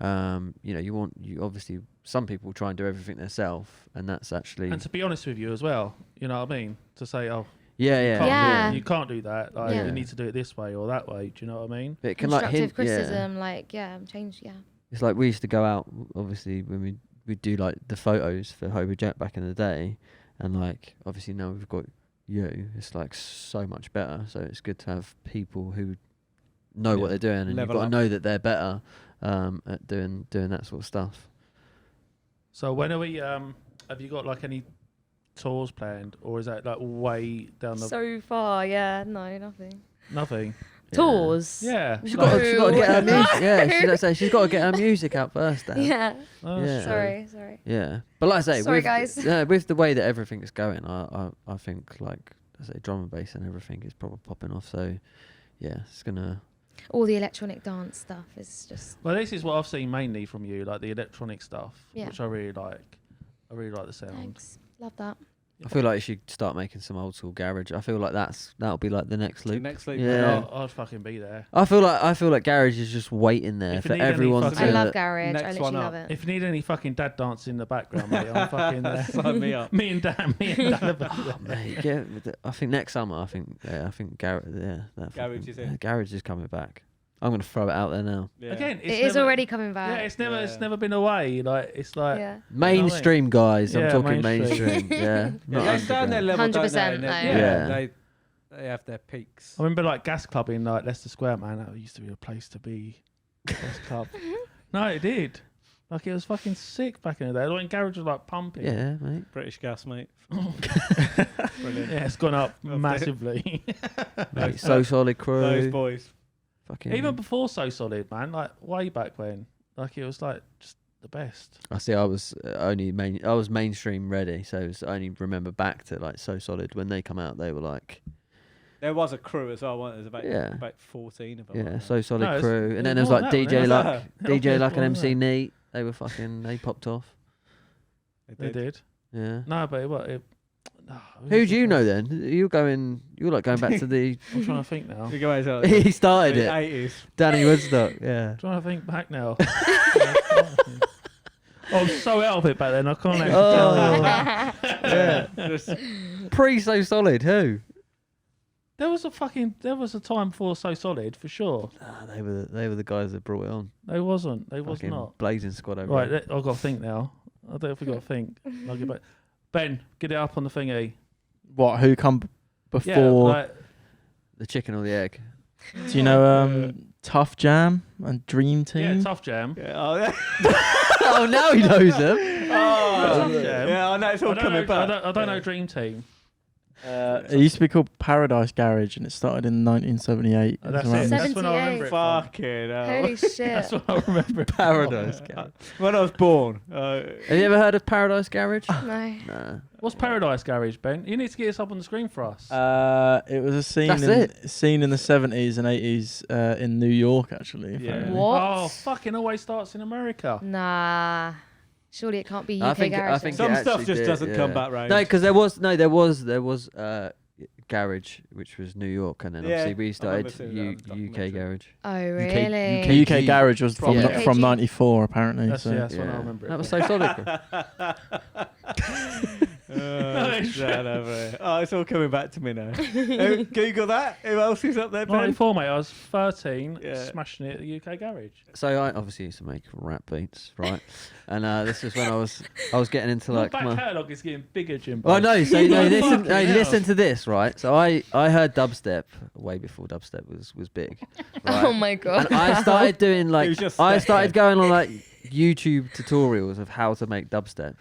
you obviously some people try and do everything themselves, and that's actually. and to be honest with you as well, you know what I mean? To say, yeah. you can't do that. Like Yeah. you need to do it this way or that way. Do you know what I mean? It can like Constructive hint. criticism, Yeah. like change. Yeah. It's like we used to go out, obviously, when we do like the photos for Hobo Jack back in the day, and like obviously now we've got you. It's like so much better. So it's good to have people who know what they're doing, and you've Level got to up. know that they're better at doing that sort of stuff. So when are we? Have you got like any tours planned, or is that like way down the So far, yeah. No, nothing. nothing? Tours. Yeah. She's No. got to get her No. music. Yeah, she's got to get her music out first. Dan. Yeah. Oh, Yeah. Sorry. Yeah, but like I say, Sorry, with, guys. with the way that everything's going, I think like I say, drum and bass and everything is probably popping off. So yeah, it's gonna. All the electronic dance stuff is just. Well, this is what I've seen mainly from you, like the electronic stuff, Yeah. which I really like. I really like the sound. Thanks. Love that. I feel like you should start making some old school garage. I feel like that'll be like the next loop. Next loop. Yeah. I'll fucking be there. I feel like garage is just waiting there If you for need any everyone fucking- to. I love garage. next I one literally up. love it. If you need any fucking dad dancing in the background, mate, I'm fucking there. Sign me up. me and Dan will be there. Oh, mate, yeah, I think next summer. I think garage. Yeah, Garage is in. Garage is coming back. I'm gonna throw it out there now. Yeah. Again, It is already coming Yeah, back. it's never Yeah. been away. Like it's like Yeah. Mainstream guys. I'm Yeah, talking mainstream. mainstream. Yeah, not They stay on their underground. level, don't they? 100%, And no. Yeah. They have their peaks. I remember like gas clubbing like Leicester Square, man. That used to be a place to be. Gas club. No, it did. Like it was fucking sick back in the day. Like when garage was like pumping. Yeah, mate. British gas, mate. Brilliant. Yeah, it's gone up Loved it. massively. Mate, So Solid Crew. Those boys. Fucking. Even before So Solid, man. Like way back when. Like it was like just the best. I see. I was I was mainstream ready, so it was, I only remember back to like So Solid when they come out. They were like, There was a crew as well, wasn't there? There's Yeah. about 14 of them. yeah, wasn't So Solid No, it's- Crew, it and then was there was like more than DJ that, Luck, wasn't it? DJ It Luck was and more MC than Neat. They were fucking. They popped off. They They did. Yeah. No, but Who do you know then? You're like going back to the. I'm trying to think now. You guys are He started it. 80s. Danny Woodstock. Yeah. Trying to think back now. I was so out of it back then. I can't actually Oh. tell you. Yeah. Pre So Solid. Who? There was a time before So Solid for sure. Ah, they were the guys that brought it on. They wasn't. They was Fucking not. Blazing Squad over. Right, there. I've got to think now. I don't know if we got to think. I'll get back. Ben, get it up on the thingy. What? Who come Yeah, before? like, The chicken or the egg. Do you know Tough Jam and Dream Team? yeah, Tough Jam. Yeah, oh, yeah. Oh, now he knows them. Oh, Tough Jam. yeah, I know it's all I don't coming know, back. I don't know Dream Team. It used to be called Paradise Garage, and it started in 1978. Oh, that's It was it. around- That's when I remember it. from. Fucking hell. Holy shit. That's what I remember. it from. Paradise Garage. When I was born. Have you ever heard of Paradise Garage? No. Nah. What's Paradise Garage, Ben? You need to get this up on the screen for us. It was a scene That's scene in the 70s and 80s in New York, actually. yeah. apparently. What? Oh, fucking always starts in America. Nah. Surely it can't be I UK think- I garage. think then. Some it stuff actually just did, doesn't come yeah. back round. No, because there was Garage, which was New York, and then Yeah, obviously we I started remember seeing that on UK documentary. Garage. Oh, UK really? UK Garage was from Yeah. from 94, apparently. That's, so. yeah, that's when I Yeah. remember it. That was from. so solid. Oh, it's all coming back to me now. Google that. Who else is up there, Ben? 94, mate. I was 13, Yeah. smashing it at the UK Garage. So I obviously used to make rap beats, right? And this was when I was getting into Your like back my. catalogue is getting bigger, Jimbo. Oh no! So no, listen, Fucking no, hell. listen to this, right? So I heard dubstep way before dubstep was big. Right? Oh my god. And I started doing It like was just I step started then. going on like YouTube tutorials of how to make dubstep.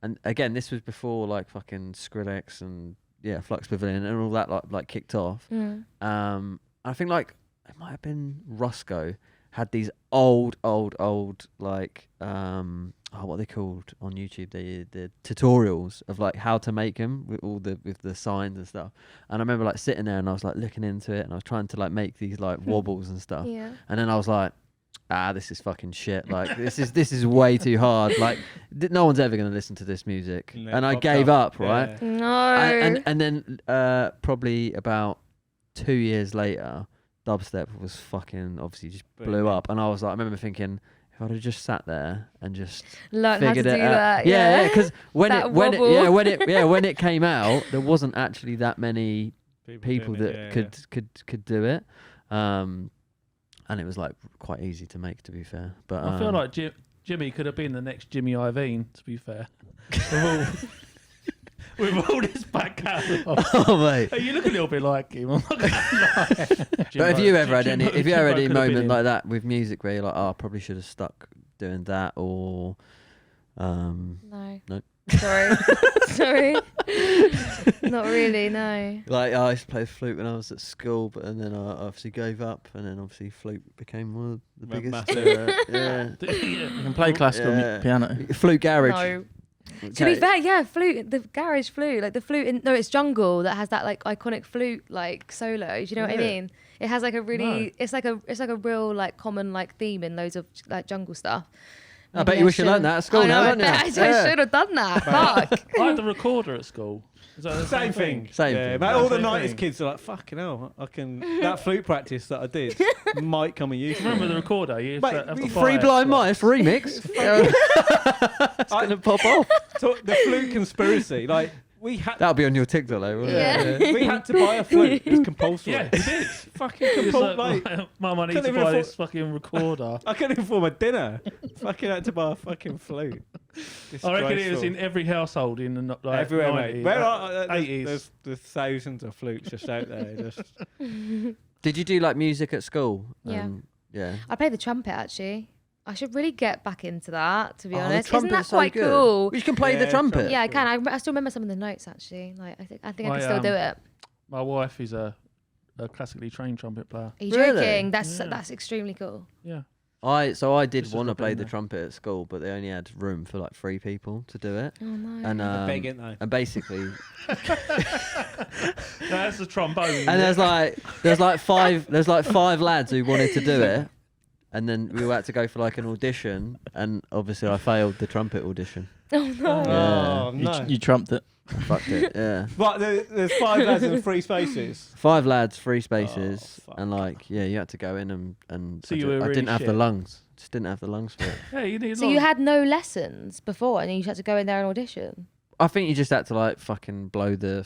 And again, this was before like fucking Skrillex and Flux Pavilion and all that like kicked off. Mm. I think like it might have been Rusco had these old like what are they called on YouTube? The tutorials of like how to make them with the signs and stuff. And I remember like sitting there and I was like looking into it and I was trying to like make these like wobbles and stuff. Yeah. And then I was like, this is fucking shit. Like this is way too hard. Like no one's ever gonna listen to this music. And And it I popped gave up, right? Yeah. No. And then probably about 2 years later, dubstep was fucking obviously just blew Booming. up. And I was like, I remember thinking, if I'd have just sat there and just Learn how to figured do it out. that. Yeah, because when That it wobble. when it came out, there wasn't actually that many people doing that it, yeah, could do it. And it was like quite easy to make, to be fair. But I feel like Jimmy could have been the next Jimmy Iovine, to be fair. With all this back catalogue. oh mate. Hey, you look a little bit like him. I'm not gonna lie. But have you ever had any? If you ever had any Jimbo could have been moment him. like that with music where you're like, oh, I probably should have stuck doing that, or No. No. Sorry. Sorry. Not really, no. like I used to play flute when I was at school, but and then I obviously gave up, and then obviously flute became one of the Well, biggest. massive. You can play classical Yeah. piano. Flute garage. No. To be fair, yeah, flute, the garage flute, like the flute in, no, it's Jungle that has that like iconic flute like solo. Do you know what I Yeah. mean? It has like a really, No. it's like a real like common like theme in loads of like Jungle stuff. I bet you wish you learned that at school I know, now, I hadn't you? bet I Yeah. should have done that. Fuck. I had the recorder at school. Is that the Same thing. Same Yeah, thing. mate, all the Same 90s thing. kids are like, fucking hell, I can. That flute practice that I did might come in use. Remember the recorder? You used Mate, to have to Free buy Blind it. Mice remix. It's gonna pop off. So the flute conspiracy, like, we had. That'll be on your TikTok though, won't Yeah. it? We had to buy a flute. It's compulsory. Yeah, it is. Fucking It's compulsory. like, Like, Mum, I need Couldn't to even buy afford- this fucking recorder. I couldn't afford my dinner. Fucking had to buy a fucking flute. I reckon it was Disgraceful. in every household in the like, Everywhere, 90s, mate. Where are there's, 80s. there's thousands of flutes just out there. Just Did you do like music at school? Yeah. Yeah. I play the trumpet actually. I should really get back into that, to be Oh, the honest. Isn't that trumpet's so quite good. cool? You can play Yeah, the trumpet. Yeah, I can. I still remember some of the notes actually. Like I think I My, can still do um, it. My wife is a classically trained trumpet player. Are you Really? joking? That's Yeah. extremely cool. Yeah. I did Just want to drop it play in the there. trumpet at school, but they only had room for like 3 people to do it. Oh no. And they're big, ain't they? and basically, That's the trombone. and there's like five lads who wanted to do it, and then we had to go for like an audition, and obviously I failed the trumpet audition. Oh no. Oh You, no! you trumped it. Fucked it. Yeah. But there's 5 lads and 3 spaces. 5 lads, 3 spaces, fuck. and like you had to go in and So I, you ju- were I really didn't have the shit. lungs. Just didn't have the lungs for it. Yeah, you need. So you had no lessons before, and you just had to go in there and audition. I think you just had to like fucking blow the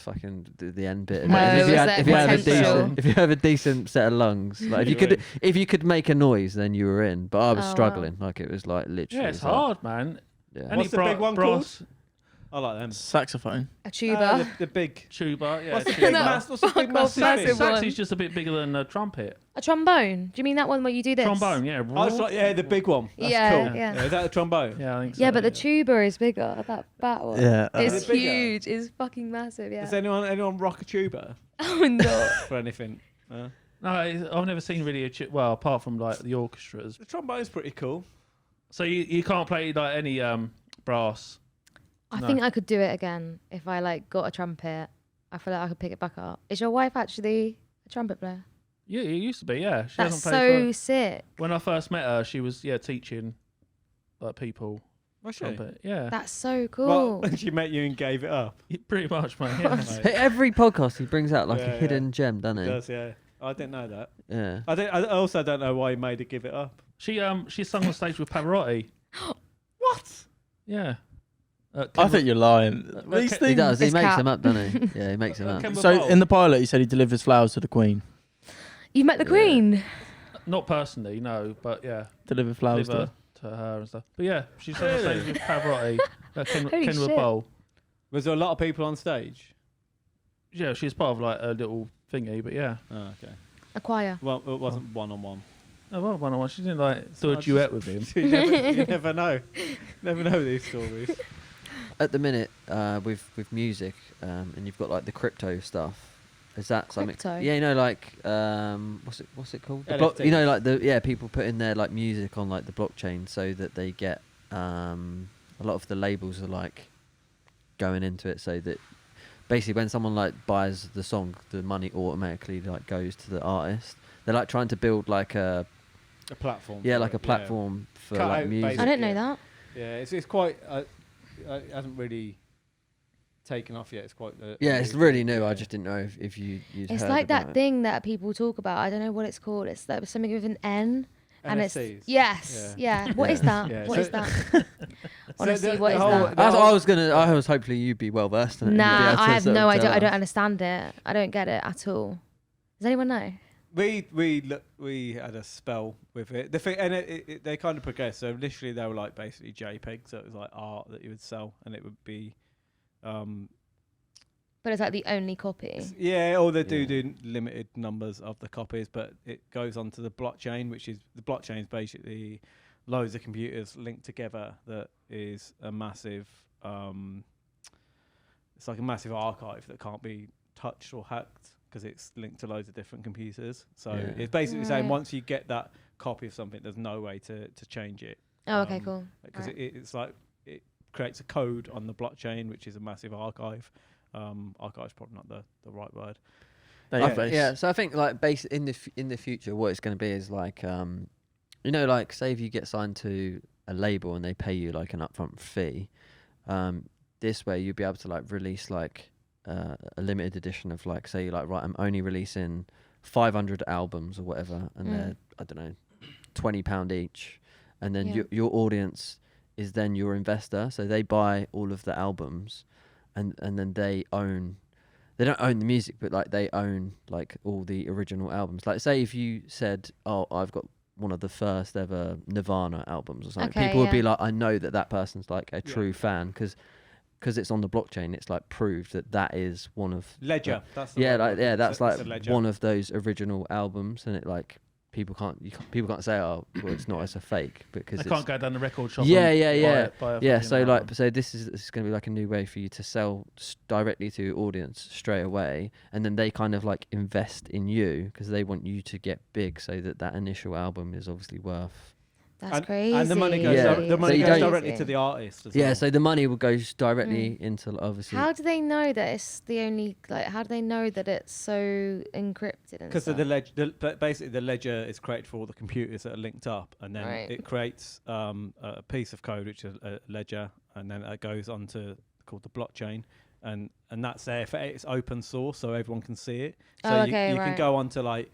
end bit. Of Oh, it. was that If you have a potential? if you have a decent set of lungs, like if you could make a noise, then you were in. But I was Oh, wow. struggling. Like it was like literally. Yeah, it's it was like- hard, man. yeah. Any What's the big one brass, I like them. Saxophone. A tuba. The big. Tuba, yeah. What's the tuba. big what's the big Fuck off, massive massive thing? one. Saxy's just a bit bigger than a trumpet. A trombone. Do you mean that one where you do this? Trombone, yeah. I was like, the big one. That's Yeah, cool. yeah. Is that a trombone? Yeah, I think so. Yeah, but the tuba is bigger. That one. Yeah. It's Is it bigger? huge. It's fucking massive. Yeah. Does anyone rock a tuba Oh no. for anything? No, I've never seen really well, apart from like the orchestras. The trombone's pretty cool. So you can't play like any brass. I No. think I could do it again if I like got a trumpet. I feel like I could pick it back up. Is your wife actually a trumpet player? Yeah, it used to be. Yeah, she That's hasn't played so sick. When I first met her, she was teaching like people Was she? trumpet. Yeah, That's so Well, cool. when she met you and gave it up. pretty much, mate. Yeah. Mate, Hey, every podcast he brings out like Yeah, a hidden gem, doesn't it he? does, yeah. I didn't know that. Yeah. I also don't know why he made her give it up. She sung on stage with Pavarotti. What? Yeah. I think you're lying. These He He things. does. He It's makes cap. them up, doesn't he? Yeah, he makes them up. Kemba So Bowl. in the pilot, he said he delivers flowers to the Queen. You met the Queen. Not personally, no, but yeah, Deliver flowers deliver to. to her and stuff. But yeah, she sang on stage with Pavarotti. Holy Kenwood shit. Bowl. Was there a lot of people on stage? Yeah, she's part of like a little thingy, but yeah. Oh, okay. A choir. Well, it wasn't one-on-one. Oh, well, one-on-one. She didn't like do a I duet just- with him. you never know. Never know these stories. At the minute, with music, and you've got like the crypto stuff. Is that something? Crypto? Yeah, you know, like what's it called? The NFTs. you know, like people put in their like music on like the blockchain so that they get a lot of the labels are like going into it, so that basically when someone like buys the song, the money automatically like goes to the artist. They're like trying to build like a platform. yeah, for like it, a platform for Cut like out music. I didn't know Yeah. that. Yeah, it's quite. It hasn't really taken off yet. It's quite. Yeah, it's new really thing, new. yeah. I just didn't know if you'd It's heard like about that it. thing that people talk about. I don't know what it's called. It's like something with an N. And it's NFTs. yes, yeah. What is that? Yeah, What so- is that? Honestly, the what is whole- that? the I was hopefully you'd be well versed in it. and you'd be Nah, able to I have sort of no idea. tell I don't us. understand it. I don't get it at all. Does anyone know? We had a spell with it. The thing, and they kind of progressed. So initially they were like basically JPEG, so it was like art that you would sell, and it would be, But it's like the only copy. yeah, or they Yeah. do limited numbers of the copies, but it goes onto the blockchain, which is the blockchain is basically loads of computers linked together. That is a massive. It's like a massive archive that can't be touched or hacked because it's linked to loads of different computers. So Yeah. it's basically saying Right. once you get that copy of something, there's no way to change it. Oh, okay, Um, cool. Because Right. it's like it creates a code on the blockchain, which is a massive archive. Archive's probably not the right word. Database. Yeah, so I think like in the future, what it's going to be is like, you know, like say if you get signed to a label and they pay you like an upfront fee, this way you'll be able to like release like a limited edition of like say like right, I'm only releasing 500 albums or whatever, and they're I don't know £20 each, and then Yeah. your audience is then your investor, so they buy all of the albums, and then they don't own the music, but like they own like all the original albums. Like say if you said, oh, I've got one of the first ever Nirvana albums or something, Okay, people would be yeah. like, I know that person's like a true fan because it's on the blockchain. It's like proved that is one of Ledger. That's the yeah, right like word. yeah, It's that's a- like it's a ledger. one of those original albums, and it like people can't say, oh, well, it's not, it's a fake because They it's can't go down the record shop. Yeah, and yeah, buy yeah. it- buy a yeah. fucking So album. like, this is going to be like a new way for you to sell directly to your audience straight away, and then they kind of like invest in you because they want you to get big, so that initial album is obviously worth. That's and, crazy. And the money goes Yeah. the So money you goes don't- directly to the artist as Yeah. well. So the money will go directly into obviously. How do they know that it's the only like? How do they know that it's so encrypted? Because of the ledger, basically the ledger is created for all the computers that are linked up, and then Right. it creates a piece of code which is a ledger, and then it goes onto called the blockchain, and that's there. It's open source, so everyone can see it. So Oh, you okay, can right. go onto like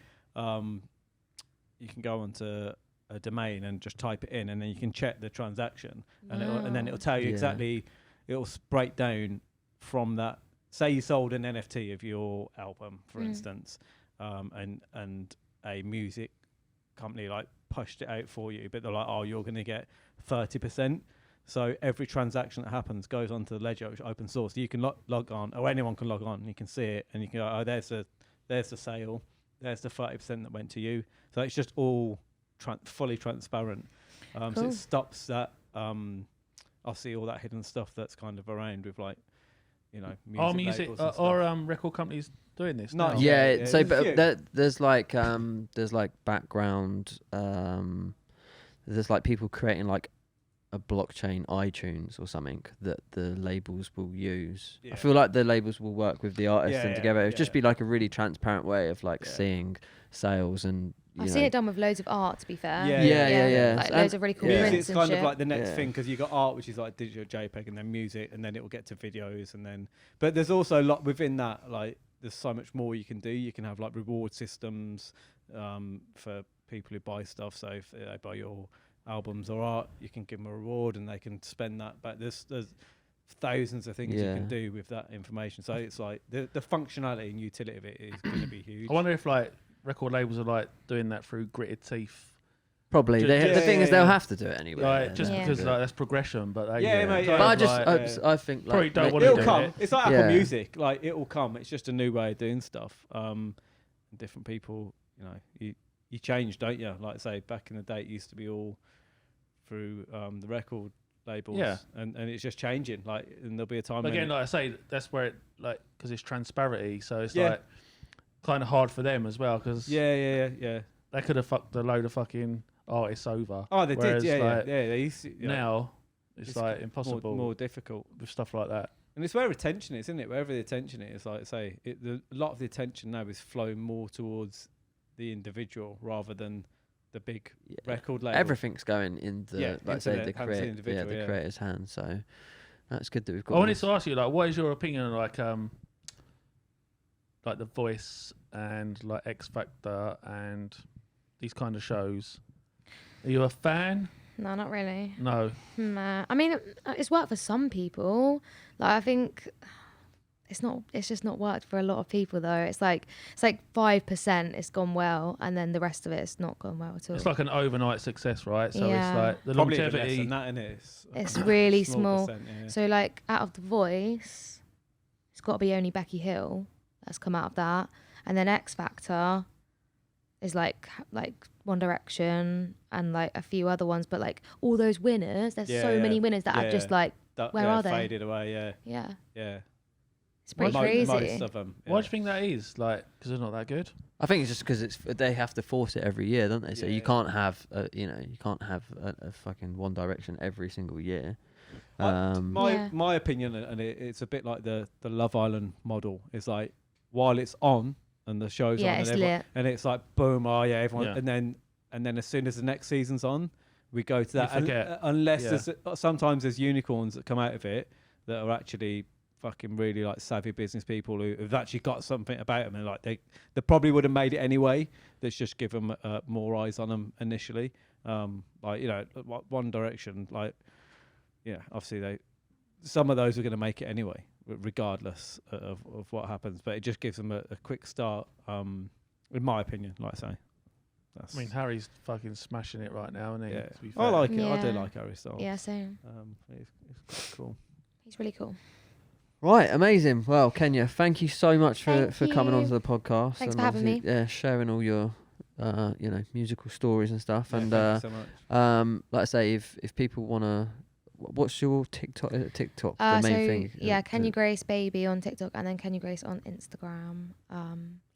you can go onto a domain and just type it in, and then you can check the transaction, and then it'll tell you Yeah. exactly. It'll break down from that. Say you sold an NFT of your album, for instance, and a music company like pushed it out for you, but they're like, oh, you're going to get 30%. So every transaction that happens goes onto the ledger, which is open source. You can log on, or anyone can log on, and you can see it, and you can go, oh, there's the sale, there's the 30% that went to you. So it's just all fully transparent. So Cool. it stops that. I see all that hidden stuff that's kind of around with like, you know, music labels and stuff. Record companies doing this? No, now? yeah. Yeah, so there's a but few. there's like background there's like people creating like a blockchain iTunes or something that the labels will use. Yeah. I feel like the labels will work with the artists and Yeah, together. It would yeah. just be like a really transparent way of like Yeah. seeing sales and I've seen it done with loads of art, to be fair. Yeah. Like And loads of really cool Yeah. Music prints is and kind shit. of like the next Yeah. thing because you got art, which is like digital JPEG, and then music, and then it will get to videos, and then. But there's also a lot within that. Like, there's so much more you can do. You can have like reward systems for people who buy stuff. So if they buy your albums or art, you can give them a reward, and they can spend that back. There's thousands of things you Yeah. can do with that information. So it's like the functionality and utility of it is going to be huge. I wonder if like record labels are like doing that through gritted teeth. Probably. Ju- The yeah, thing is yeah. they'll have to do it anyway. Like just Yeah. because like that's progression, but they, Yeah, mate, yeah. But I kind of just like- I think Probably like don't ma- wanna It'll do come. it. It's like Yeah. Apple Music. Like it'll come. It's just a new way of doing stuff. Different people, you know, you change, don't you? Like I say, back in the day, it used to be all through the record labels. Yeah. And it's just changing. Like, and there'll be a time. But when again, like I say, that's where it like because it's transparency, so it's Yeah. like kind of hard for them as well because yeah. they could have fucked a load of fucking artists over. Oh, they Whereas, did. Yeah, like, yeah. They used to, you know, Now it's it's like impossible more difficult. with stuff like that. And it's where attention is, isn't it? Wherever the attention is, like I say, a lot of the attention now is flowing more towards the individual rather than the big Yeah. record label. Everything's going in the Yeah, like say into the the hands of the individual, the yeah. creator's hands. So that's good that we've got. I wanted this. to ask you, like, what is your opinion on like The Voice and like X Factor and these kind of shows? Are you a fan? No, not really. No. Nah. I mean, it's worked for some people. Like, I think it's just not worked for a lot of people though. It's like 5% it's gone well, and then the rest of it it's not gone well at all. It's like an overnight success, right? So Yeah. it's like the Probably even less longevity. than that, innit? It's really small. percent, yeah. So like out of The Voice, it's got to be only Becky Hill that's come out of that, and then X Factor is like One Direction and like a few other ones, but like all those winners, there's so many winners that have just like where are they? Faded away, yeah, yeah. it's pretty Most crazy. of them. Why do you think that is? Like, because they're not that good. I think it's just because they have to force it every year, don't they? So you Yeah. can't have a fucking One Direction every single year. Yeah. My opinion, and it's a bit like the Love Island model, is like while it's on and the show's Yeah, on, it's and, everyone, lit. and it's like boom, oh yeah, everyone, Yeah. and then as soon as the next season's on, we go to that. forget. Unless Yeah. there's sometimes there's unicorns that come out of it that are actually fucking really like savvy business people who've actually got something about them, and like they probably would have made it anyway. Let's just give them more eyes on them initially. Like, you know, One Direction, like, yeah, obviously some of those are going to make it anyway, regardless of what happens. But it just gives them a quick start, in my opinion. Like I say, that's, I mean, Harry's fucking smashing it right now, isn't he? yeah, To be I fair. like it. I do Yeah. like Harry Styles. Yeah, same. It's quite cool. He's really cool. Right, amazing. Well, Kenya, thank you so much for Thank coming you. onto the podcast. Thanks and for having obviously, me. Yeah, sharing all your, musical stories and stuff. Yeah, and thank you so much. like I say, if people wanna, what's your TikTok? TikTok, the main So thing. yeah, Can You Grace Baby on TikTok, and then Can You Grace on Instagram.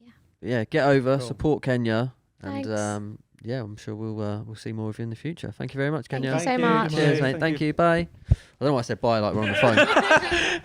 Yeah. Yeah, get over, Cool. support Kenya, Thanks. and yeah, I'm sure we'll see more of you in the future. Thank you very much, Thank Kenya. you so much. Cheers, mate. Thank you. Bye. I don't know why I said bye like we're on the phone.